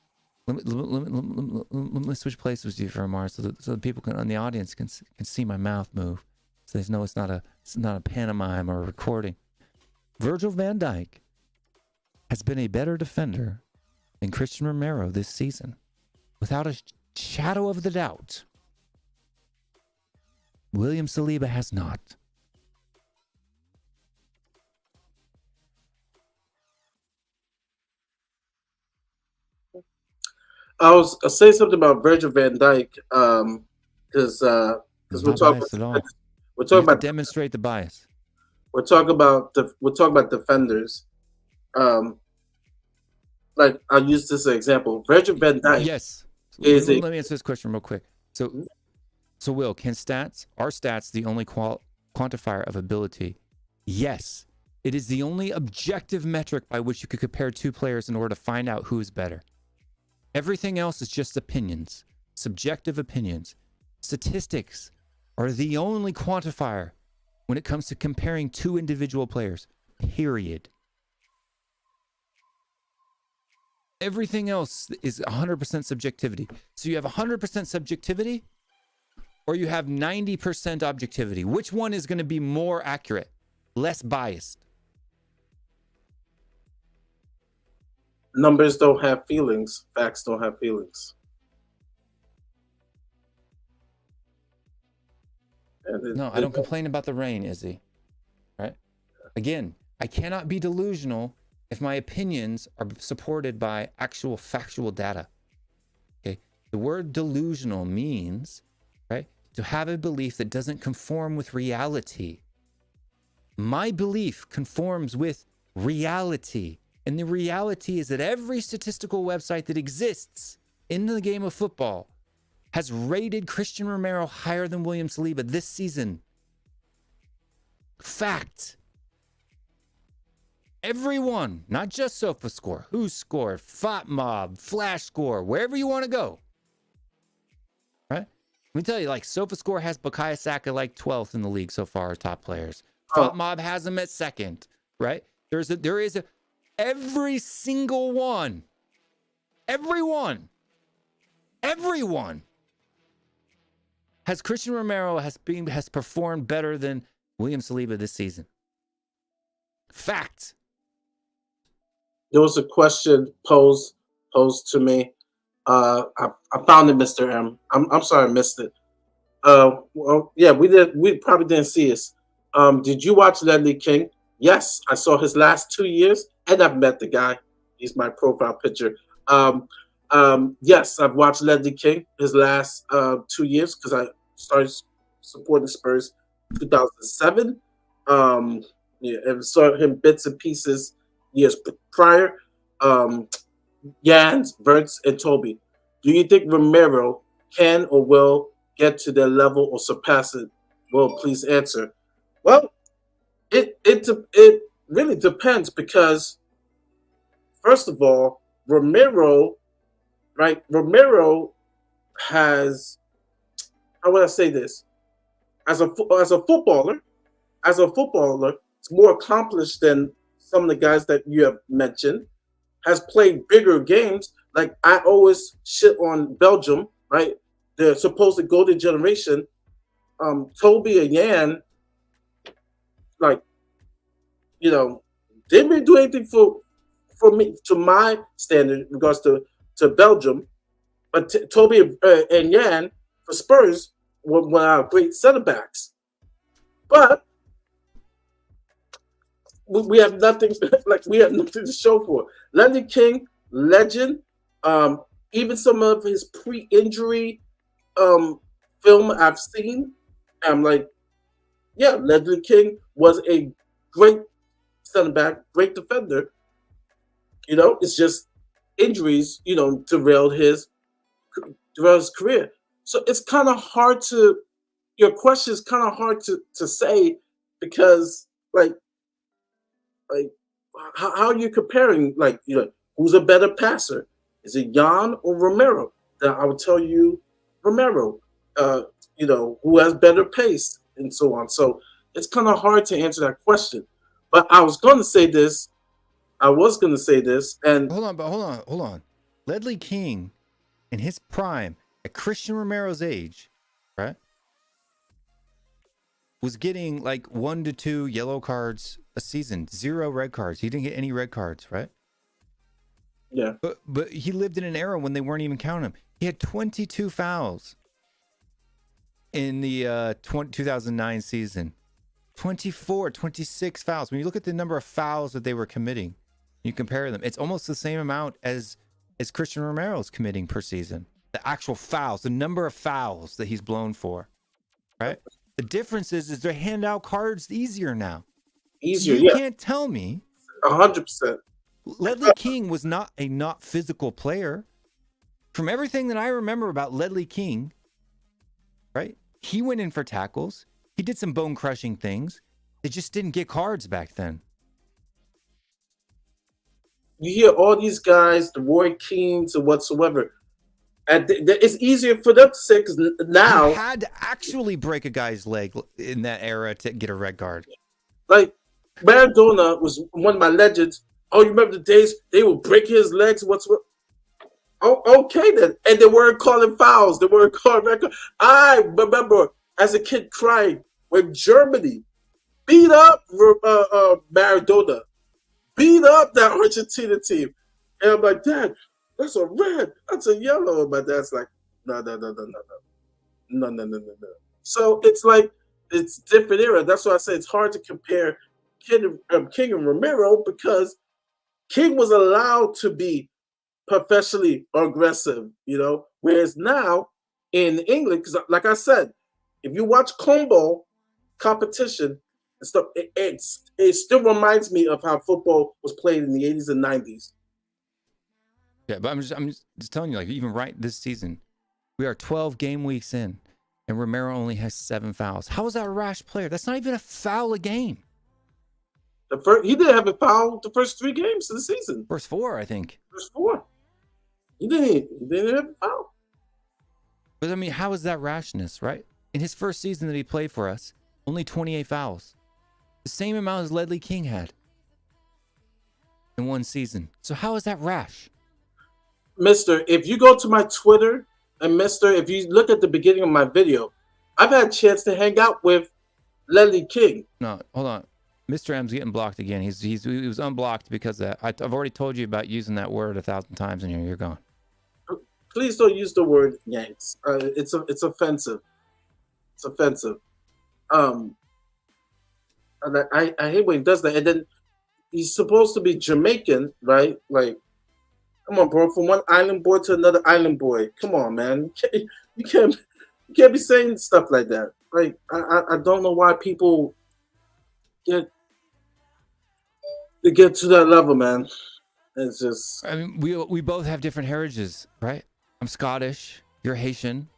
let me switch places with you for a moment so the people in the audience can see my mouth move. So they know it's not a pantomime or a recording. Virgil van Dijk has been a better defender than Christian Romero this season, without a shadow of the doubt. William Saliba has not. I'll say something about Virgil van Dijk because we're talking about demonstrate the bias. We're talking about defenders. Like I'll use this as an example. Virgil van Dijk. Yes. Let me answer this question real quick. So Will, are stats the only quantifier of ability? Yes. It is the only objective metric by which you could compare two players in order to find out who is better. Everything else is just opinions, subjective opinions. Statistics are the only quantifier when it comes to comparing two individual players, period. Everything else is 100% subjectivity. So you have 100% subjectivity or you have 90% objectivity. Which one is going to be more accurate, less biased? Numbers don't have feelings. Facts don't have feelings. No, I don't complain about the rain, Izzy. Right? Again, I cannot be delusional if my opinions are supported by actual factual data. Okay? The word delusional means, right, to have a belief that doesn't conform with reality. My belief conforms with reality. And the reality is that every statistical website that exists in the game of football has rated Christian Romero higher than William Saliba this season. Fact. Everyone, not just SofaScore, Who Scored, FotMob, Flash Score, wherever you want to go. Right? Let me tell you, like SofaScore has Bukayo Saka like 12th in the league so far, top players. FotMob has him at second, right? There is a every single one, everyone has Christian Romero has performed better than William Saliba this season. Fact. There was a question posed to me. I found it, Mr. M. I'm sorry I missed it. Well, yeah, we probably didn't see it. Did you watch Ledley King? Yes, I saw his last 2 years, and I've met the guy. He's my profile picture. Yes, I've watched Ledley King his last 2 years because I started supporting Spurs 2007. Yeah, and saw him bits and pieces years prior. Jans, Verts, and Toby. Do you think Romero can or will get to their level or surpass it? Well, please answer. Well, it really depends because, first of all, Romero, right? Romero has, how would I say this? As a footballer, it's more accomplished than some of the guys that you have mentioned. Has played bigger games. Like I always shit on Belgium, right? They're supposed to golden generation. Toby and Yan, like, didn't really do anything for me, to my standard, in regards to Belgium. But Toby and Yan for Spurs were our great center backs. But we have nothing, we have nothing to show for. Ledley King, legend. Even some of his pre-injury film I've seen, I'm like, yeah, Ledley King was a great center back, great defender. It's just injuries, derailed his career. So it's kind of hard to, your question is kind of hard to say, because how are you comparing, who's a better passer? Is it Jan or Romero? Then I would tell you Romero, who has better pace and so on. So it's kind of hard to answer that question. But I was going to say this. And hold on. Ledley King, in his prime, at Christian Romero's age, right, was getting like 1 to 2 yellow cards a season, 0 red cards. He didn't get any red cards, right? Yeah. But he lived in an era when they weren't even counting him. He had 22 fouls in the 2009 season. 26 fouls. When you look at the number of fouls that they were committing, you compare them, it's almost the same amount as Christian Romero's committing per season. The actual fouls, the number of fouls that he's blown for, right? The difference is they hand out cards easier now. Easier, You can't tell me 100%. Ledley King was not physical player. From everything that I remember about Ledley King, right? He went in for tackles. He did some bone crushing things. They just didn't get cards back then. You hear all these guys, the Roy Keanes and whatsoever, and it's easier for them to say, because now you had to actually break a guy's leg in that era to get a red card. Like Maradona was one of my legends. Oh, you remember the days they would break his legs? Oh, okay then. And they weren't calling fouls. They weren't calling red cards. I remember as a kid crying when Germany beat up Maradona, beat up that Argentina team. And I'm like, Dad, that's a red, that's a yellow. And my dad's like, no. So it's like, it's different era. That's why I say it's hard to compare King and Romero, because King was allowed to be professionally aggressive, whereas now in England, because like I said, if you watch combo competition and stuff, it still reminds me of how football was played in the 80s and 90s. Yeah, but I'm just telling you, like, even right this season, we are 12 game weeks in, and Romero only has 7 fouls. How is that a rash player? That's not even a foul a game. He didn't have a foul the first 3 games of the season. First 4, I think. First 4. He didn't have a foul. But I mean, how is that rashness, right? In his first season that he played for us, only 28 fouls. The same amount as Ledley King had in one season. So how is that rash? Mister, if you go to my Twitter, and Mister, if you look at the beginning of my video, I've had a chance to hang out with Ledley King. No, hold on. Mr. M's getting blocked again. He was unblocked because of that. I've already told you about using that word 1,000 times in here. You're gone. Please don't use the word Yanks. It's offensive. It's offensive. And I hate when he does that. And then he's supposed to be Jamaican, right? Like, come on, bro. From one island boy to another island boy. Come on, man. You can't be saying stuff like that. Like, I don't know why people get to that level, man. It's just. I mean, we both have different heritages, right? I'm Scottish. You're Haitian,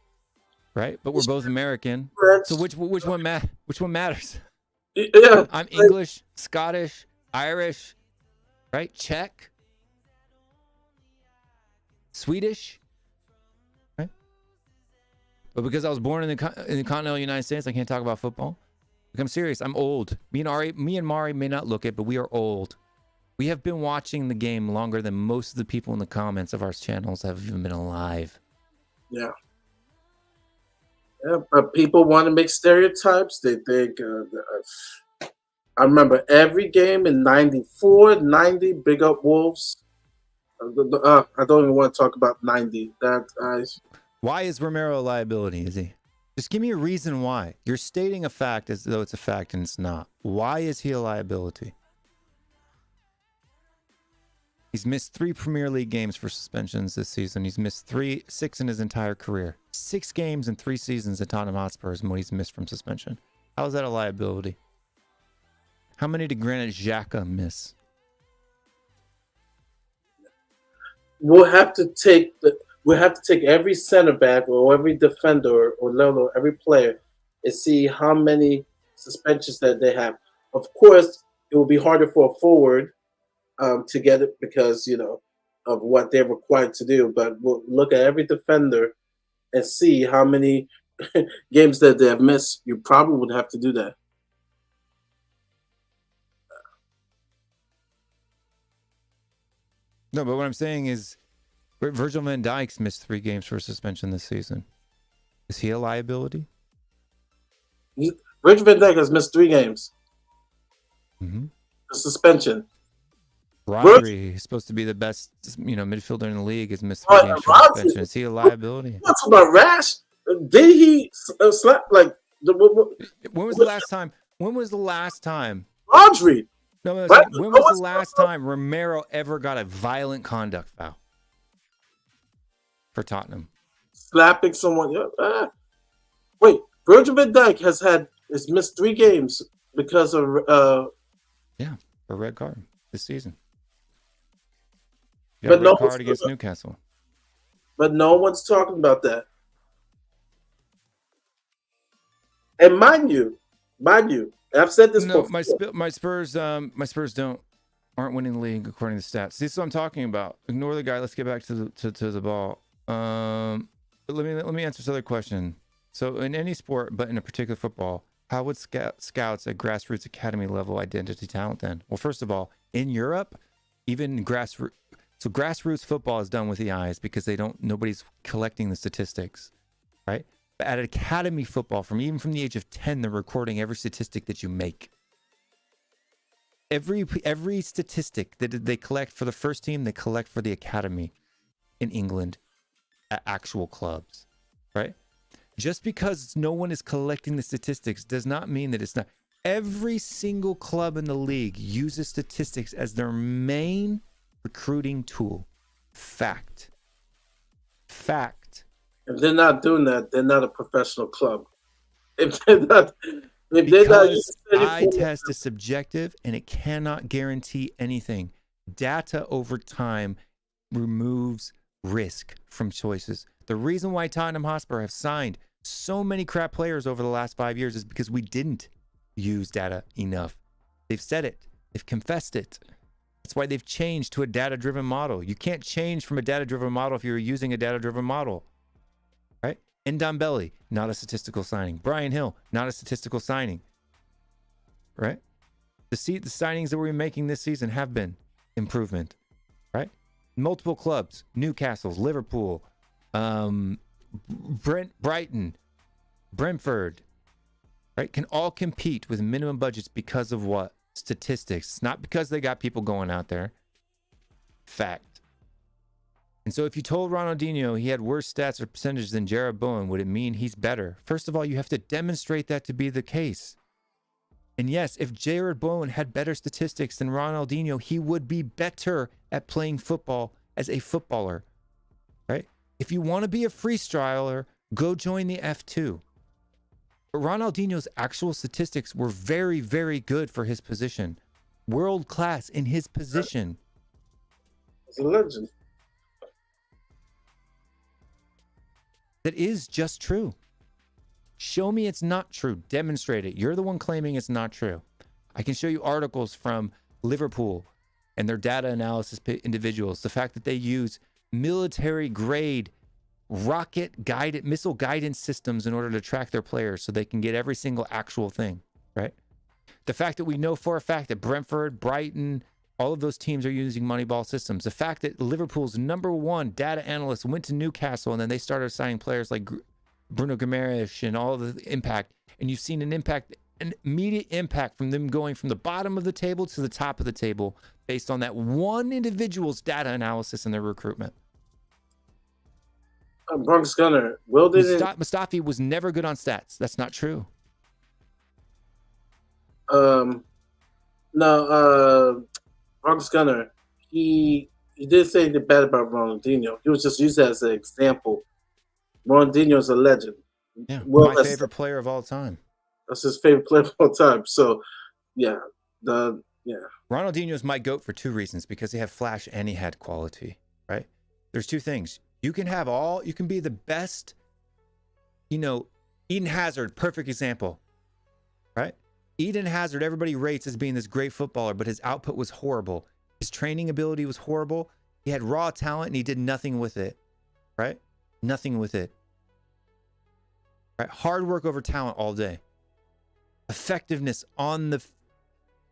right? But we're both American. So which one matters? Yeah. I'm English, Scottish, Irish, right? Czech, Swedish, right? But because I was born in the continental United States, I can't talk about football. Like, I'm serious. I'm old. Me and Mari may not look it, but we are old. We have been watching the game longer than most of the people in the comments of our channels have even been alive. Yeah. Yeah, but people want to make stereotypes. They think. I remember every game in '94, '90. Big up Wolves. I don't even want to talk about '90. Why is Romero a liability? Is he? Just give me a reason why. You're stating a fact as though it's a fact and it's not. Why is he a liability? He's missed 3 Premier League games for suspensions this season. He's missed 6 in his entire career. 6 games in 3 seasons at Tottenham Hotspur is what he's missed from suspension. How is that a liability? How many did Granit Xhaka miss? We'll have to take every center back or every defender or every player and see how many suspensions that they have. Of course, it will be harder for a forward to get it because of what they're required to do. But we'll look at every defender and see how many games that they have missed. You probably would have to do that. No, but what I'm saying is Virgil van Dijk's missed 3 games for suspension this season. Is he a liability? Virgil van Dijk has missed 3 games. Mm-hmm. A suspension. Rodri is supposed to be the best, midfielder in the league. Has missed 3 games for suspension. Is he a liability? What's about Rash? Did he slap like? When was the last time? When was the last time? Rodri. No, when was the last time Romero ever got a violent conduct foul for Tottenham? Slapping someone. Wait, Virgil van Dijk has missed 3 games because of a red card this season. But red card against Newcastle. But no one's talking about that. And mind you, I've said this before. My Spurs aren't winning the league according to the stats. This is what I'm talking about. Ignore the guy. Let's get back to the ball. But let me answer this other question. So in any sport, but in a particular football, how would scouts at grassroots academy level identify talent then? Well, first of all, in Europe, even grassroots football is done with the eyes because nobody's collecting the statistics, right? But at academy football, even from the age of 10, they're recording every statistic that you make. Every statistic that they collect for the first team, they collect for the academy in England at actual clubs, right? Just because no one is collecting the statistics does not mean that it's not. Every single club in the league uses statistics as their main recruiting tool. Fact. If they're not doing that, they're not a professional club. Because eye test is subjective and it cannot guarantee anything. Data over time removes risk from choices. The reason why Tottenham Hotspur have signed so many crap players over the last 5 years is because we didn't use data enough. They've said it. They've confessed it. That's why they've changed to a data-driven model. You can't change from a data-driven model if you're using a data-driven model. Right? Ndombele, not a statistical signing. Brian Hill, not a statistical signing. Right? The signings that we're making this season have been improvement. Right? Multiple clubs, Newcastle's, Liverpool, Brighton, Brentford, right, can all compete with minimum budgets because of what? Statistics. Not because they got people going out there. Fact. And so if you told Ronaldinho he had worse stats or percentages than Jared Bowen, would it mean he's better? First of all, you have to demonstrate that to be the case. And yes, if Jared Bowen had better statistics than Ronaldinho, he would be better at playing football as a footballer, right? If you want to be a freestyler, go join the F2. But Ronaldinho's actual statistics were very, very good for his position. World class in his position. He's a legend. That is just true. Show me it's not true. Demonstrate it. You're the one claiming it's not true. I can show you articles from Liverpool and their data analysis individuals. The fact that they use military grade missile guidance systems in order to track their players so they can get every single actual thing, right? The fact that we know for a fact that Brentford, Brighton, all of those teams are using Moneyball systems. The fact that Liverpool's #1 data analyst went to Newcastle and then they started signing players like Bruno Guimaraes and all the impact, and you've seen an immediate impact from them going from the bottom of the table to the top of the table based on that one individual's data analysis and their recruitment. Bronx Gunner. Will didn't. Mustafi was never good on stats. That's not true. No. Bronx Gunner. He did say the bad about Ronaldinho. He was just used as an example. Ronaldinho's a legend. Yeah, well, my favorite player of all time. That's his favorite player of all time. So, yeah. Ronaldinho is my GOAT for two reasons. Because he had flash and he had quality, right? There's two things. You can be the best, Eden Hazard, perfect example, right? Eden Hazard, everybody rates as being this great footballer, but his output was horrible. His training ability was horrible. He had raw talent and he did nothing with it, right? Nothing with it. Right? Hard work over talent all day. Effectiveness on the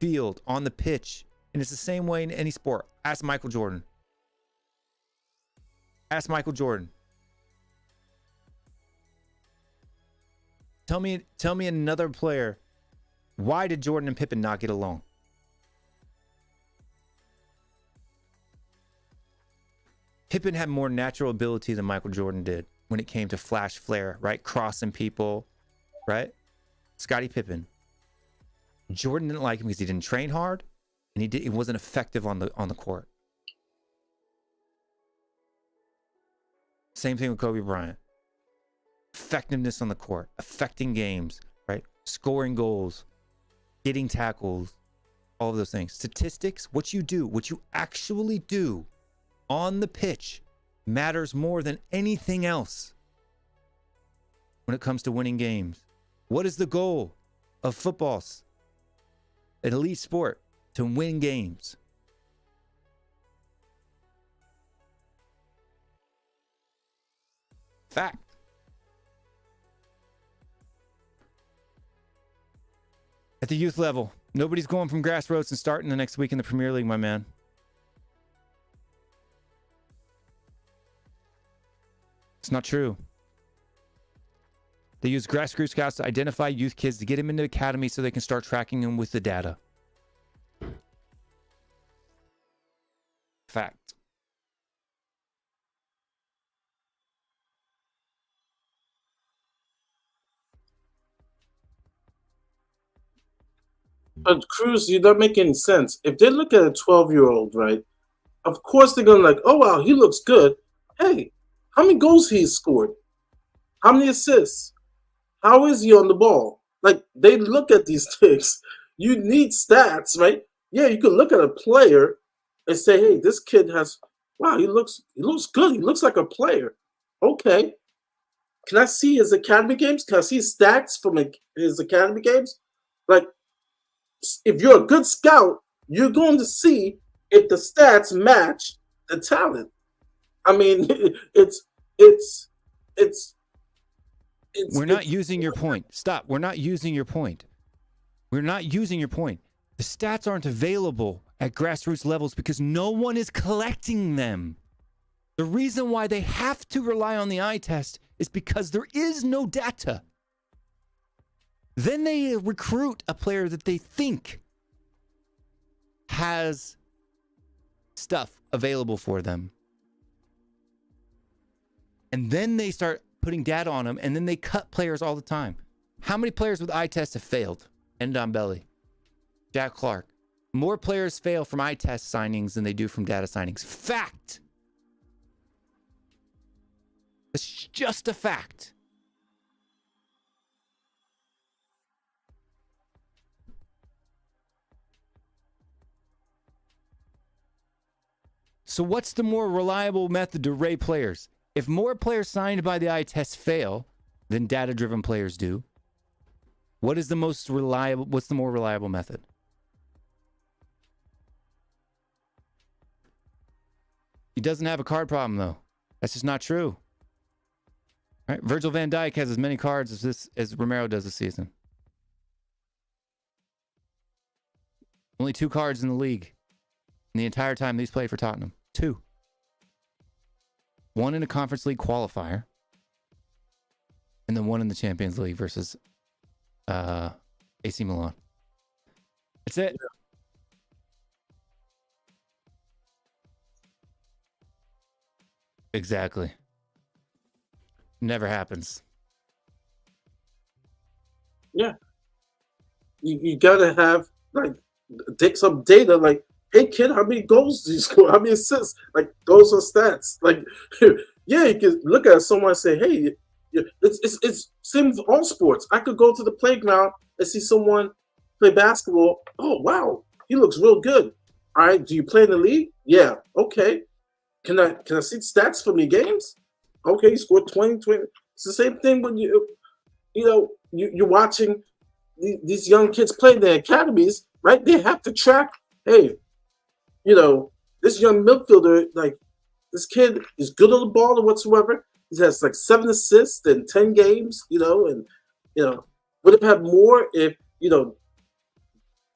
field, on the pitch. And it's the same way in any sport. Ask Michael Jordan. Ask Michael Jordan. Tell me another player. Why did Jordan and Pippen not get along? Pippen had more natural ability than Michael Jordan did when it came to flash flare, right? Crossing people, right? Scottie Pippen. Jordan didn't like him because he didn't train hard and he wasn't effective on the court. Same thing with Kobe Bryant. Effectiveness on the court, affecting games, right? Scoring goals, getting tackles, all of those things. Statistics, what you actually do on the pitch matters more than anything else when it comes to winning games. What is the goal of football? An elite sport, to win games. Fact. At the youth level, nobody's going from grassroots and starting the next week in the Premier League, my man. It's not true. They use grassroots scouts to identify youth kids to get them into the academy so they can start tracking them with the data. Fact. But Cruz, you're not making sense. If they look at a 12-year-old, right, of course they're going to like, oh, wow, he looks good. Hey, how many goals he's scored? How many assists? How is he on the ball? Like, they look at these things. You need stats, right? Yeah, you can look at a player and say, hey, this kid has, wow, he looks good. He looks like a player. Okay. Can I see his academy games? Can I see stats from his academy games? Like, if you're a good scout, you're going to see if the stats match the talent. I mean, we're not using your point. Stop. We're not using your point. We're not using your point. The stats aren't available at grassroots levels because no one is collecting them. The reason why they have to rely on the eye test is because there is no data. Then they recruit a player that they think has stuff available for them. And then they start putting data on them, and then they cut players all the time. How many players with eye tests have failed? Ndombele, Jack Clark. More players fail from eye test signings than they do from data signings. Fact. It's just a fact. So what's the more reliable method to rate players? If more players signed by the eye test fail than data-driven players do, what's the more reliable method? He doesn't have a card problem, though. That's just not true. Right? Virgil van Dijk has as many cards as Romero does this season. Only 2 cards in the league in the entire time he's played for Tottenham. 2. 1 in a Conference League qualifier, and and then one in the Champions League versus AC Milan. That's it. Yeah. Exactly. Never happens. Yeah. You gotta have like take some data. Like, hey kid, how many goals did you score? How many assists? Like those are stats. Like, yeah, you can look at someone and say, hey, it's same with all sports. I could go to the playground and see someone play basketball. Oh wow, he looks real good. All right, do you play in the league? Yeah. Okay. Can I see stats from your games? Okay, you scored 20. It's the same thing when you're watching these young kids play in their academies, right? They have to track, hey, this young midfielder, like this kid is good on the ball or whatsoever. He has like 7 assists in 10 games, and would have had more if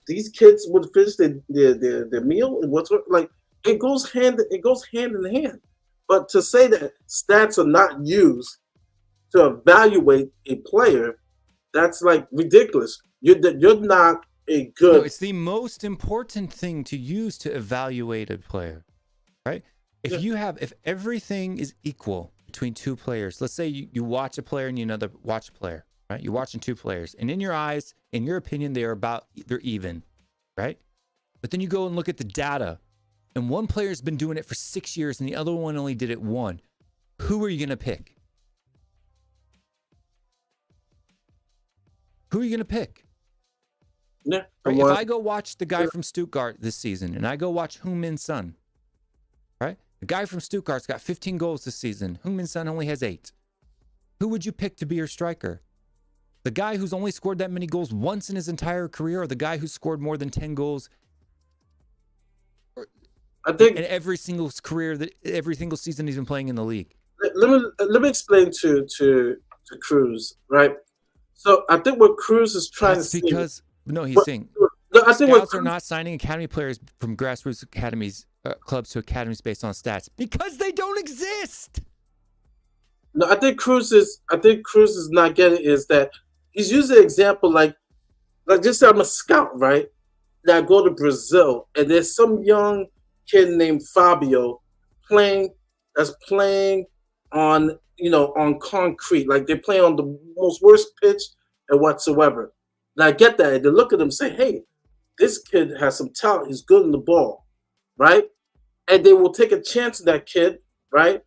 these kids would finish their meal and whatsoever. Like it goes hand in hand. But to say that stats are not used to evaluate a player, that's like ridiculous. You're not a good. No, it's the most important thing to use to evaluate a player, right? If everything is equal between two players, let's say you watch a player and you watch a player, right? You're watching two players, and in your eyes, in your opinion, they're even, right? But then you go and look at the data, and one player's been doing it for 6 years, and the other one only did it 1. Who are you gonna pick? Who are you gonna pick? Yeah. Right? If I go watch the guy from Stuttgart this season, and I go watch Heung-min Son, right? The guy from Stuttgart's got 15 goals this season. Heung-min Son only has 8. Who would you pick to be your striker? The guy who's only scored that many goals once in his entire career, or the guy who scored more than 10 goals I think in every single season he's been playing in the league? Let me explain to Cruz, right? So I think what Cruz is trying That's to because say, he's saying no, I think scouts are not signing academy players from grassroots academies clubs to academies based on stats because they don't exist. No, I think Cruz is not getting is that he's using an example like just say I'm a scout, right? That I go to Brazil and there's some young kid named Fabio playing on on concrete, like they're playing on the most worst pitch and whatsoever. And I get that. And they look at him and say, hey, this kid has some talent. He's good in the ball, right? And they will take a chance on that kid, right?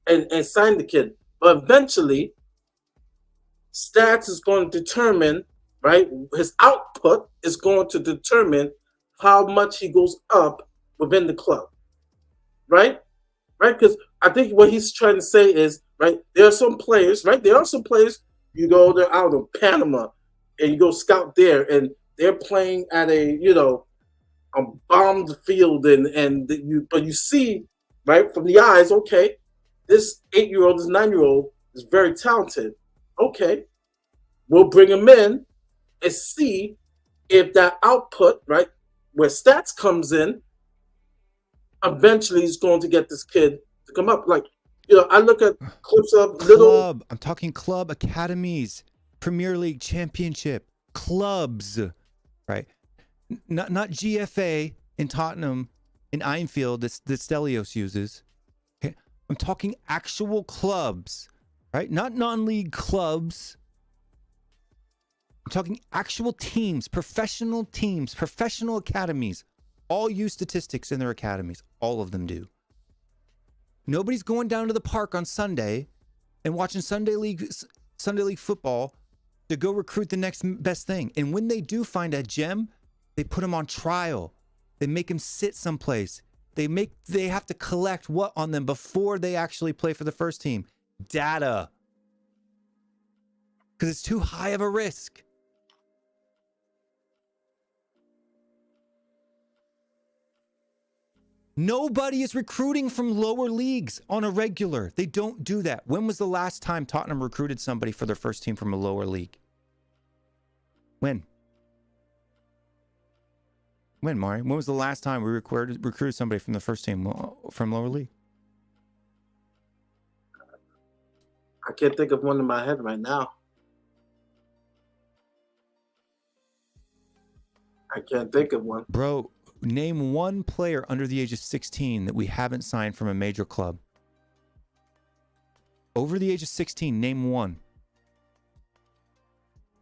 And sign the kid. But eventually, stats is going to determine, right? His output is going to determine how much he goes up within the club, right? Right? Because I think what he's trying to say is, right, there are some players, right? There are some players, you go there out of Panama and you go scout there and they're playing at a bombed field but you see, right, from the eyes, okay, this 8-year-old, this 9-year-old is very talented. Okay, we'll bring him in and see if that output, right, where stats comes in, eventually he's going to get this kid to come up. Like, I look at clips of club. I'm talking club academies, Premier League, Championship, clubs, right? Not GFA in Tottenham, in Einfield that Stelios uses. Okay? I'm talking actual clubs, right? Not non-league clubs. I'm talking actual teams, professional academies. All use statistics in their academies. All of them do. Nobody's going down to the park on Sunday and watching Sunday league football to go recruit the next best thing. And when they do find a gem, they put him on trial. They make him sit someplace. They have to collect what on them before they actually play for the first team? Data. Because it's too high of a risk. Nobody is recruiting from lower leagues on a regular. They don't do that. When was the last time Tottenham recruited somebody for their first team from a lower league? When, Mari? When was the last time we recruited somebody from the first team from lower league? I can't think of one in my head right now. I can't think of one. Bro, name one player under the age of 16 that we haven't signed from a major club. Over the age of 16, name one.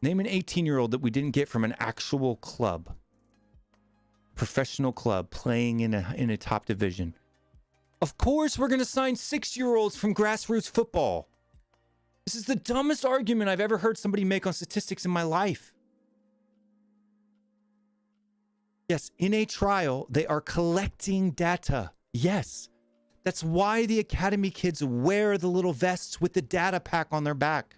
Name an 18-year-old that we didn't get from an actual club. Professional club playing in a top division. Of course we're going to sign 6-year-olds from grassroots football. This is the dumbest argument I've ever heard somebody make on statistics in my life. Yes, in a trial, they are collecting data. Yes. That's why the academy kids wear the little vests with the data pack on their back.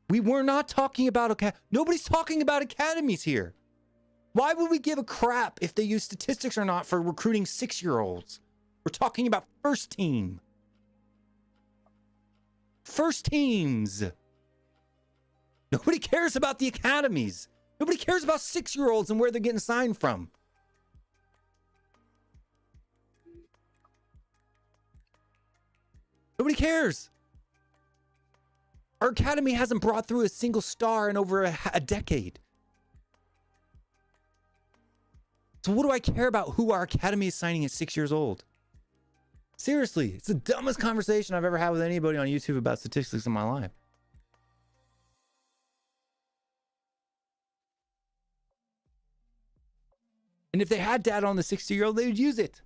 We were not talking about nobody's talking about academies here. Why would we give a crap if they use statistics or not for recruiting 6-year-olds? We're talking about first team. First teams. Nobody cares about the academies. Nobody cares about 6-year-olds and where they're getting signed from. Nobody cares. Our academy hasn't brought through a single star in over a decade. So what do I care about who our academy is signing at 6 years old? Seriously, it's the dumbest conversation I've ever had with anybody on YouTube about statistics in my life. And if they had data on the 60-year-old, they would use it.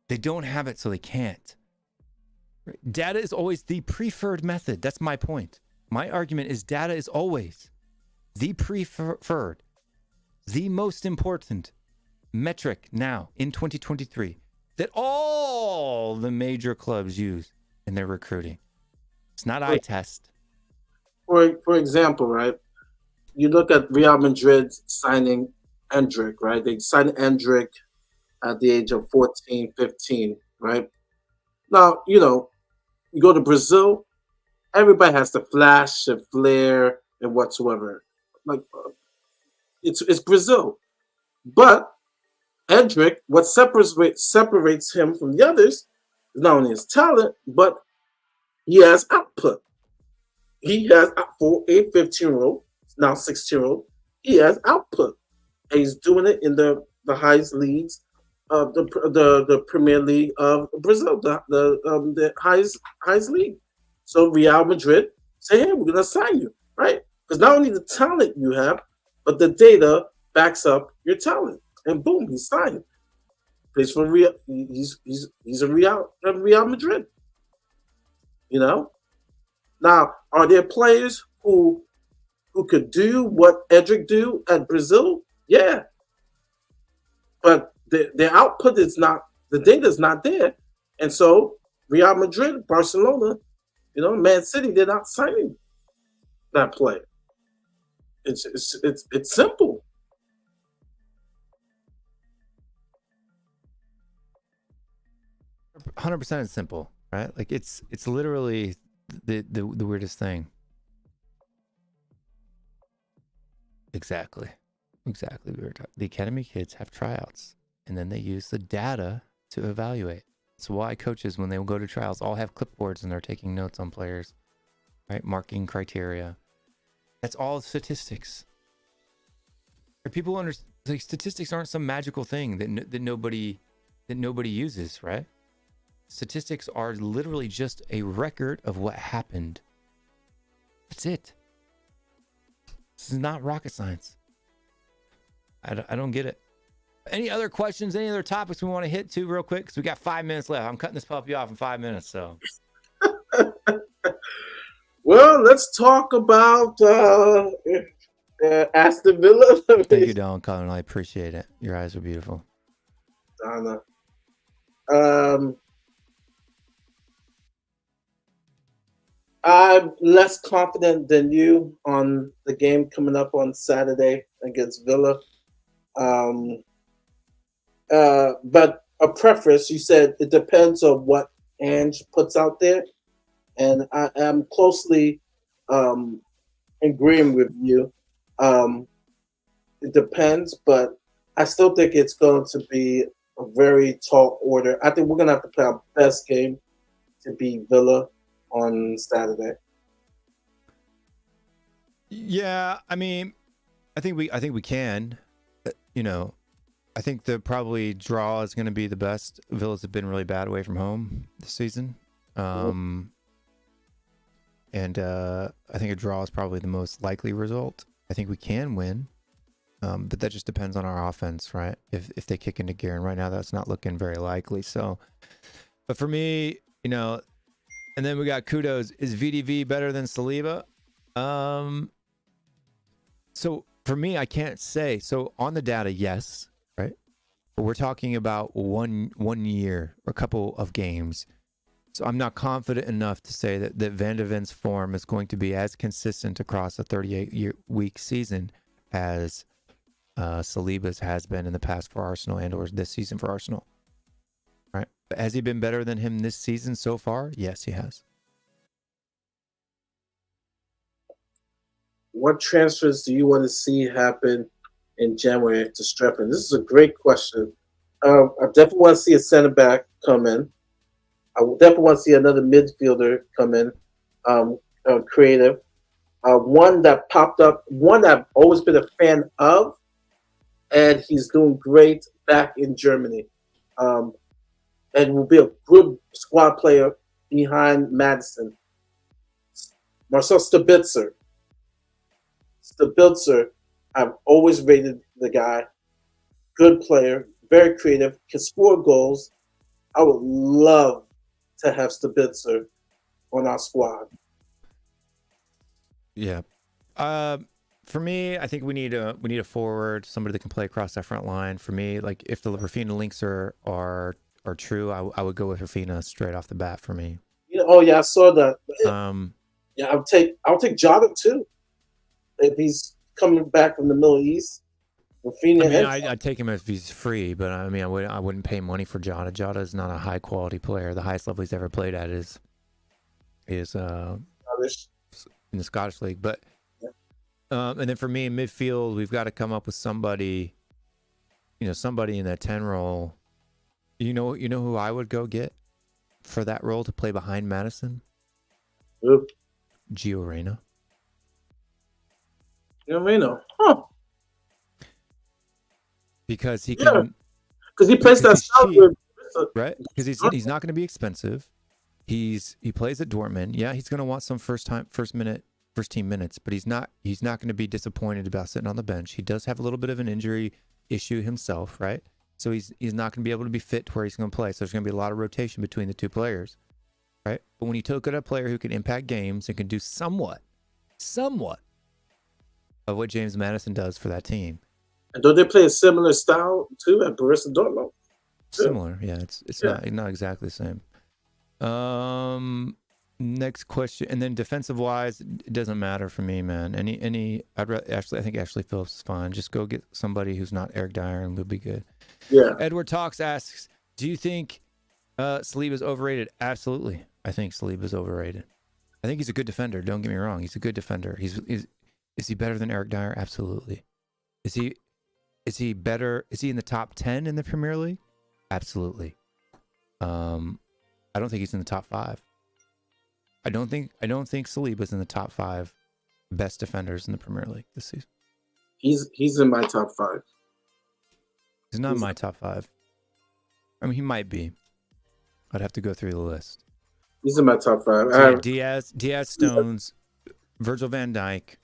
They don't have it, so they can't. Data is always the preferred method. That's my point. My argument is data is always the preferred, the most important metric now in 2023 that all the major clubs use in their recruiting. It's not eye test. For example, right? You look at Real Madrid signing Endrick, right? They signed Endrick at the age of 14, 15, right? Now, you go to Brazil, everybody has the flash and flair and whatsoever. Like, it's Brazil. But Endrick, what separates him from the others is not only his talent, but he has output. He has, for a 15-year-old, now 16-year-old, he has output. And he's doing it in the highest leagues of the Premier League of Brazil, the highest league. So Real Madrid say, hey, we're going to sign you, right? Because not only the talent you have, but the data backs up your talent. And boom, he's signed. Plays for Real. He's a Real Madrid. Now, are there players who could do what Endrick do at Brazil? Yeah. But their output is not, the data is not there. And so Real Madrid, Barcelona, Man City, they're not signing that player. It's simple. %, it's simple, right? Like it's literally the weirdest thing. Exactly. The academy kids have tryouts, and then they use the data to evaluate. That's why coaches, when they go to trials, all have clipboards and they're taking notes on players, right? Marking criteria. That's all statistics. People understand, like, statistics aren't some magical thing that nobody uses, right? Statistics are literally just a record of what happened. That's it. This is not rocket science. I don't get it. Any other questions? Any other topics we want to hit to real quick? Because we got 5 minutes left. I'm cutting this puppy off in 5 minutes. So, well, let's talk about Aston Villa. Thank you, Don Cullen. I appreciate it. Your eyes are beautiful. Donna. I'm less confident than you on the game coming up on Saturday against Villa. But a preface, you said it depends on what Ange puts out there. And I am closely agreeing with you. It depends, but I still think it's going to be a very tall order. I think we're gonna have to play our best game to beat Villa on Saturday. Yeah, I mean, I think we can. You know, I think the probably draw is going to be the best. Villas have been really bad away from home this season. And I think a draw is probably the most likely result. I think we can win. But that just depends on our offense, right? If they kick into gear, and right now that's not looking very likely. So, but for me, you know, and then we got kudos. Is VDV better than Saliba? So for me, I can't say. So on the data, yes, right? But we're talking about one year, or a couple of games. So I'm not confident enough to say that Van de Ven's form is going to be as consistent across a 38-week season as Saliba's has been in the past for Arsenal and or this season for Arsenal. Right? But has he been better than him this season so far? Yes, he has. What transfers do you want to see happen in January to strengthen? This is a great question. I definitely want to see a center back come in. I definitely want to see another midfielder come in, creative. One that popped up, one that I've always been a fan of, and he's doing great back in Germany. And will be a good squad player behind Madison. Marcel Sabitzer. Sabitzer, I've always rated the guy. Good player, very creative, can score goals. I would love to have Sabitzer on our squad. Yeah. For me, I think we need a forward, somebody that can play across that front line. For me, like if the Rafinha links are true, I would go with Rafinha straight off the bat for me. Yeah, oh yeah, I saw that. Yeah, I'll take Jota too. If he's coming back from the Middle East. Rafinha, I mean, I'd take him if he's free, but I mean, I wouldn't pay money for Jota. Jota is not a high quality player. The highest level he's ever played at is Scottish. In the Scottish league. But and then for me in midfield, we've got to come up with somebody, somebody in that 10 role. You know who I would go get for that role to play behind Madison? Who? Gio Reyna. Gio Reyna, huh? Because he can. Because he plays that style, right? Because he's not going to be expensive. He plays at Dortmund. Yeah, he's going to want some first team minutes, but he's not going to be disappointed about sitting on the bench. He does have a little bit of an injury issue himself, right? So he's not going to be able to be fit to where he's going to play. So there's going to be a lot of rotation between the two players, right? But when you look at a player who can impact games and can do somewhat of what James Madison does for that team. And don't they play a similar style too at Borussia Dortmund? Similar, yeah. It's not exactly the same. Next question, and then defensive wise, it doesn't matter for me, man. I think Ashley Phillips is fine. Just go get somebody who's not Eric Dyer, and we'll be good. Yeah. Edward Talks asks, do you think Saliba is overrated? Absolutely, I think Saliba is overrated. I think he's a good defender. Don't get me wrong, he's a good defender. Is he better than Eric Dyer? Absolutely. Is he better? Is he in the top 10 in the Premier League? Absolutely. I don't think he's in the top 5. I don't think Saliba's in the top 5 best defenders in the Premier League this season. He's in my top 5. He's not in my top 5. I mean, he might be. I'd have to go through the list. He's in my top 5. So Diaz, Stones, Virgil van Dijk,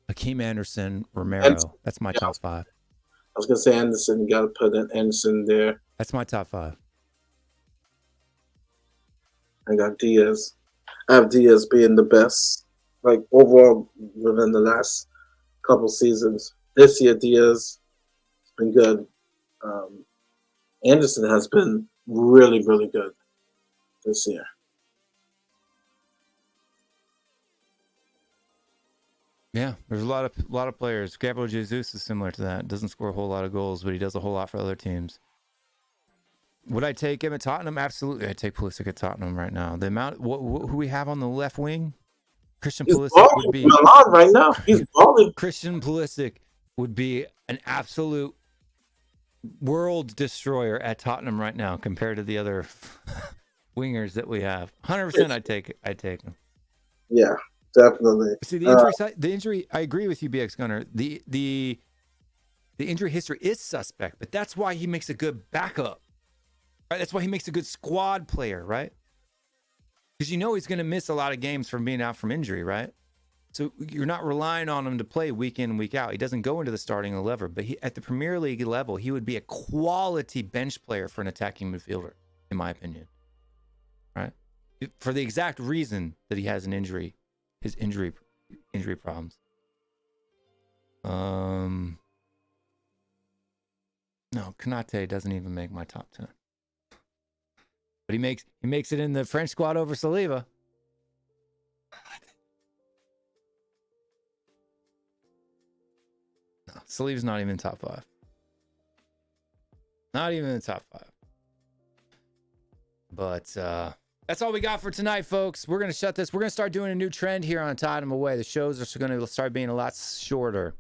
Hakeem Anderson, Romero. That's my top 5. I was gonna say Anderson. You got to put in Anderson there. That's my top 5. I got Diaz. I have Diaz being the best, like overall within the last couple seasons. This year, Diaz has been good. Anderson has been really, really good this year. Yeah, there's a lot of players. Gabriel Jesus is similar to that. Doesn't score a whole lot of goals, but he does a whole lot for other teams. Would I take him at Tottenham? Absolutely, I'd take Pulisic at Tottenham right now. The amount who we have on the left wing, Christian Pulisic would be Milan right now. He's balling. Christian Pulisic would be an absolute world destroyer at Tottenham right now compared to the other wingers that we have. 100%, I'd take him. Yeah, definitely. See, the injury. I agree with you, BX Gunner. The injury history is suspect, but that's why he makes a good backup. Right? That's why he makes a good squad player, right? Because you know he's going to miss a lot of games from being out from injury, right? So you're not relying on him to play week in, week out. He doesn't go into the starting 11, but at the Premier League level, he would be a quality bench player for an attacking midfielder, in my opinion. Right? For the exact reason that he has an injury, his injury problems. No, Konate doesn't even make my top 10. But he makes it in the French squad over Saliba. No, Saliba's not even in top 5. Not even in the top 5. But that's all we got for tonight, folks. We're going to shut this. We're going to start doing a new trend here on Tottenham Away. The shows are going to start being a lot shorter.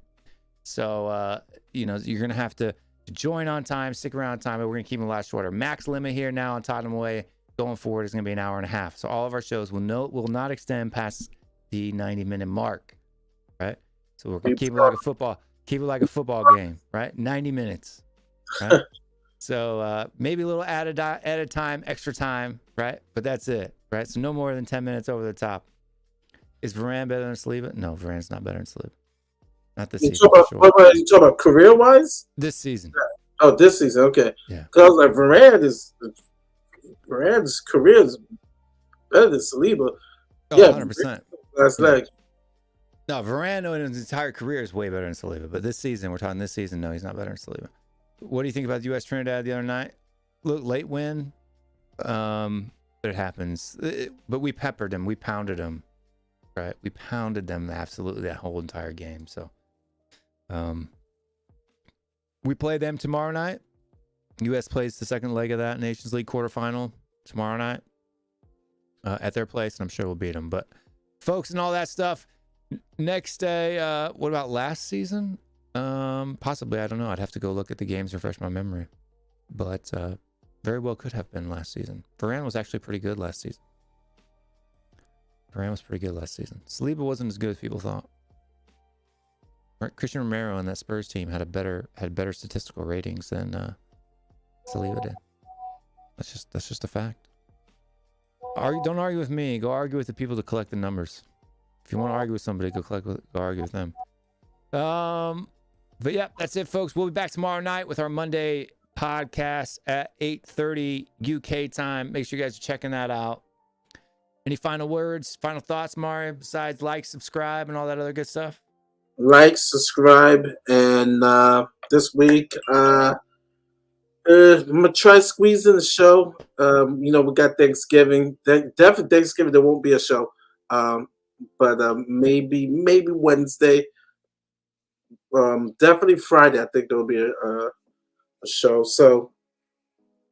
So, you're going to have to join on time, stick around on time, but we're going to keep them a lot shorter. Max limit here now on Tottenham Away going forward is going to be an hour and a half. So all of our shows will not extend past the 90-minute mark, right? So we're going to keep it like a football game, right? 90 minutes, right? So maybe a little added time, extra time, right? But that's it, right? So no more than 10 minutes over the top. Is Varane better than Saliba? No, Varane's not better than Saliba. Not this season. What are you talking about, career-wise? This season. Oh, this season, okay. Yeah. Because I was like, Varane's career is better than Saliba. Oh, yeah, 100%. That's like... No, Varane in his entire career is way better than Saliba. But this season, we're talking this season, no, he's not better than Saliba. What do you think about U.S. Trinidad the other night? Look, late win. But it happens. But we peppered him. We pounded him. Right? We pounded them absolutely that whole entire game. So, we play them tomorrow night. U.S. plays the second leg of that Nations League quarterfinal tomorrow night at their place, and I'm sure we'll beat them. But folks and all that stuff. Next day, what about last season? Possibly, I don't know. I'd have to go look at the games, refresh my memory. But very well could have been last season. Varane was actually pretty good last season. Saliba wasn't as good as people thought. Right? Christian Romero on that Spurs team had better statistical ratings than Saliba did. That's just a fact. Don't argue with me. Go argue with the people that collect the numbers. If you want to argue with somebody, go argue with them. But yeah, that's it, folks. We'll be back tomorrow night with our Monday podcast at 8:30 UK time. Make sure you guys are checking that out. Any final words, final thoughts, Mario, besides like, subscribe, and all that other good stuff? Like, subscribe, and this week, I'm going to try squeezing the show. We got Thanksgiving. Definitely Thanksgiving, there won't be a show. But maybe Wednesday. Definitely Friday, I think there will be a show. So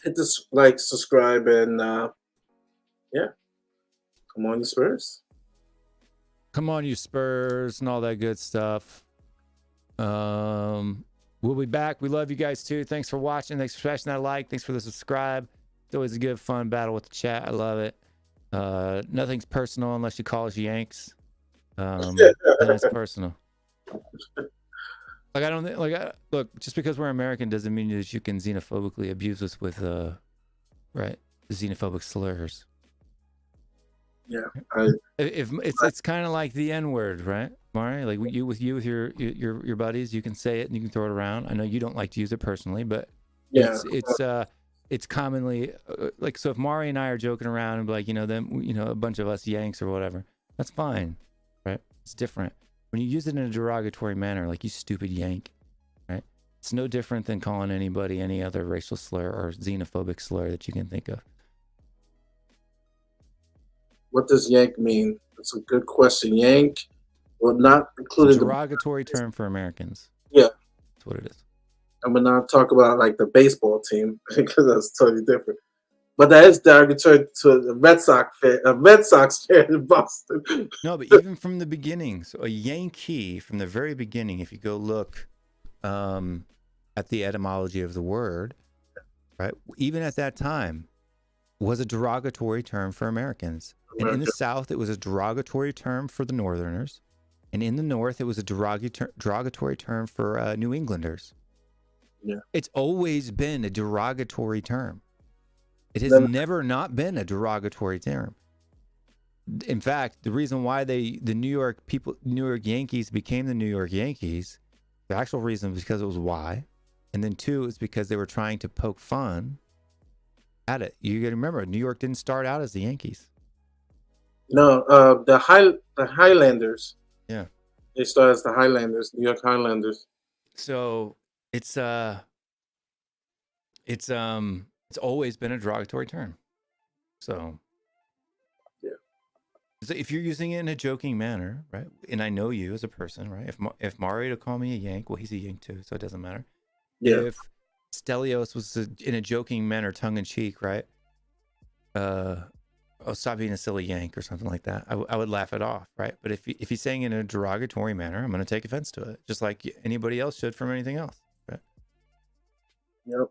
hit this like, subscribe, and yeah. Come on, you Spurs. Come on, you Spurs, and all that good stuff. We'll be back. We love you guys too. Thanks for watching. Thanks for smashing that like. Thanks for the subscribe. It's always a good, fun battle with the chat. I love it. Nothing's personal unless you call us Yanks. Then it's personal. Like, I don't think, look, just because we're American doesn't mean that you can xenophobically abuse us with xenophobic slurs. Yeah, if it's kind of like the N-word, right, Mari? Like with your buddies, you can say it and you can throw it around. I know you don't like to use it personally, but yeah, it's commonly like, so if Mari and I are joking around and be like, a bunch of us Yanks or whatever, that's fine, right? It's different when you use it in a derogatory manner, like you stupid Yank, right? It's no different than calling anybody any other racial slur or xenophobic slur that you can think of. What does Yank mean? That's a good question. Yank, well, not including it's a derogatory term for Americans. Yeah, that's what it is. I'm gonna talk about like the baseball team because that's totally different. But that is derogatory to a Red Sox fan in Boston. No, but even from the beginning, so a Yankee from the very beginning, if you go look at at the etymology of the word, right? Even at that time, was a derogatory term for Americans. And in the South, it was a derogatory term for the Northerners. And in the North, it was a derogatory term for New Englanders. Yeah. It's always been a derogatory term. It has never not been a derogatory term. In fact, the reason why the New York Yankees became the New York Yankees, the actual reason was because it was Y. And then two, is because they were trying to poke fun at it. You got to remember, New York didn't start out as the Yankees. No, the Highlanders. Yeah. They started as the Highlanders, New York Highlanders. So it's always been a derogatory term. So yeah. So if you're using it in a joking manner, right? And I know you as a person, right? If Mario to call me a Yank, well, he's a Yank too, so it doesn't matter. Yeah. If Stelios was in a joking manner, tongue in cheek, right? Oh, stop being a silly Yank or something like that. I would laugh it off, right? But if he's saying it in a derogatory manner, I'm going to take offense to it, just like anybody else should from anything else, right? Yep.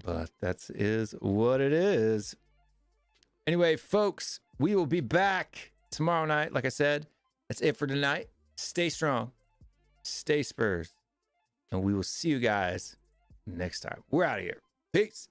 But that is what it is. Anyway, folks, we will be back tomorrow night. Like I said, that's it for tonight. Stay strong. Stay Spurs. And we will see you guys next time. We're out of here. Peace.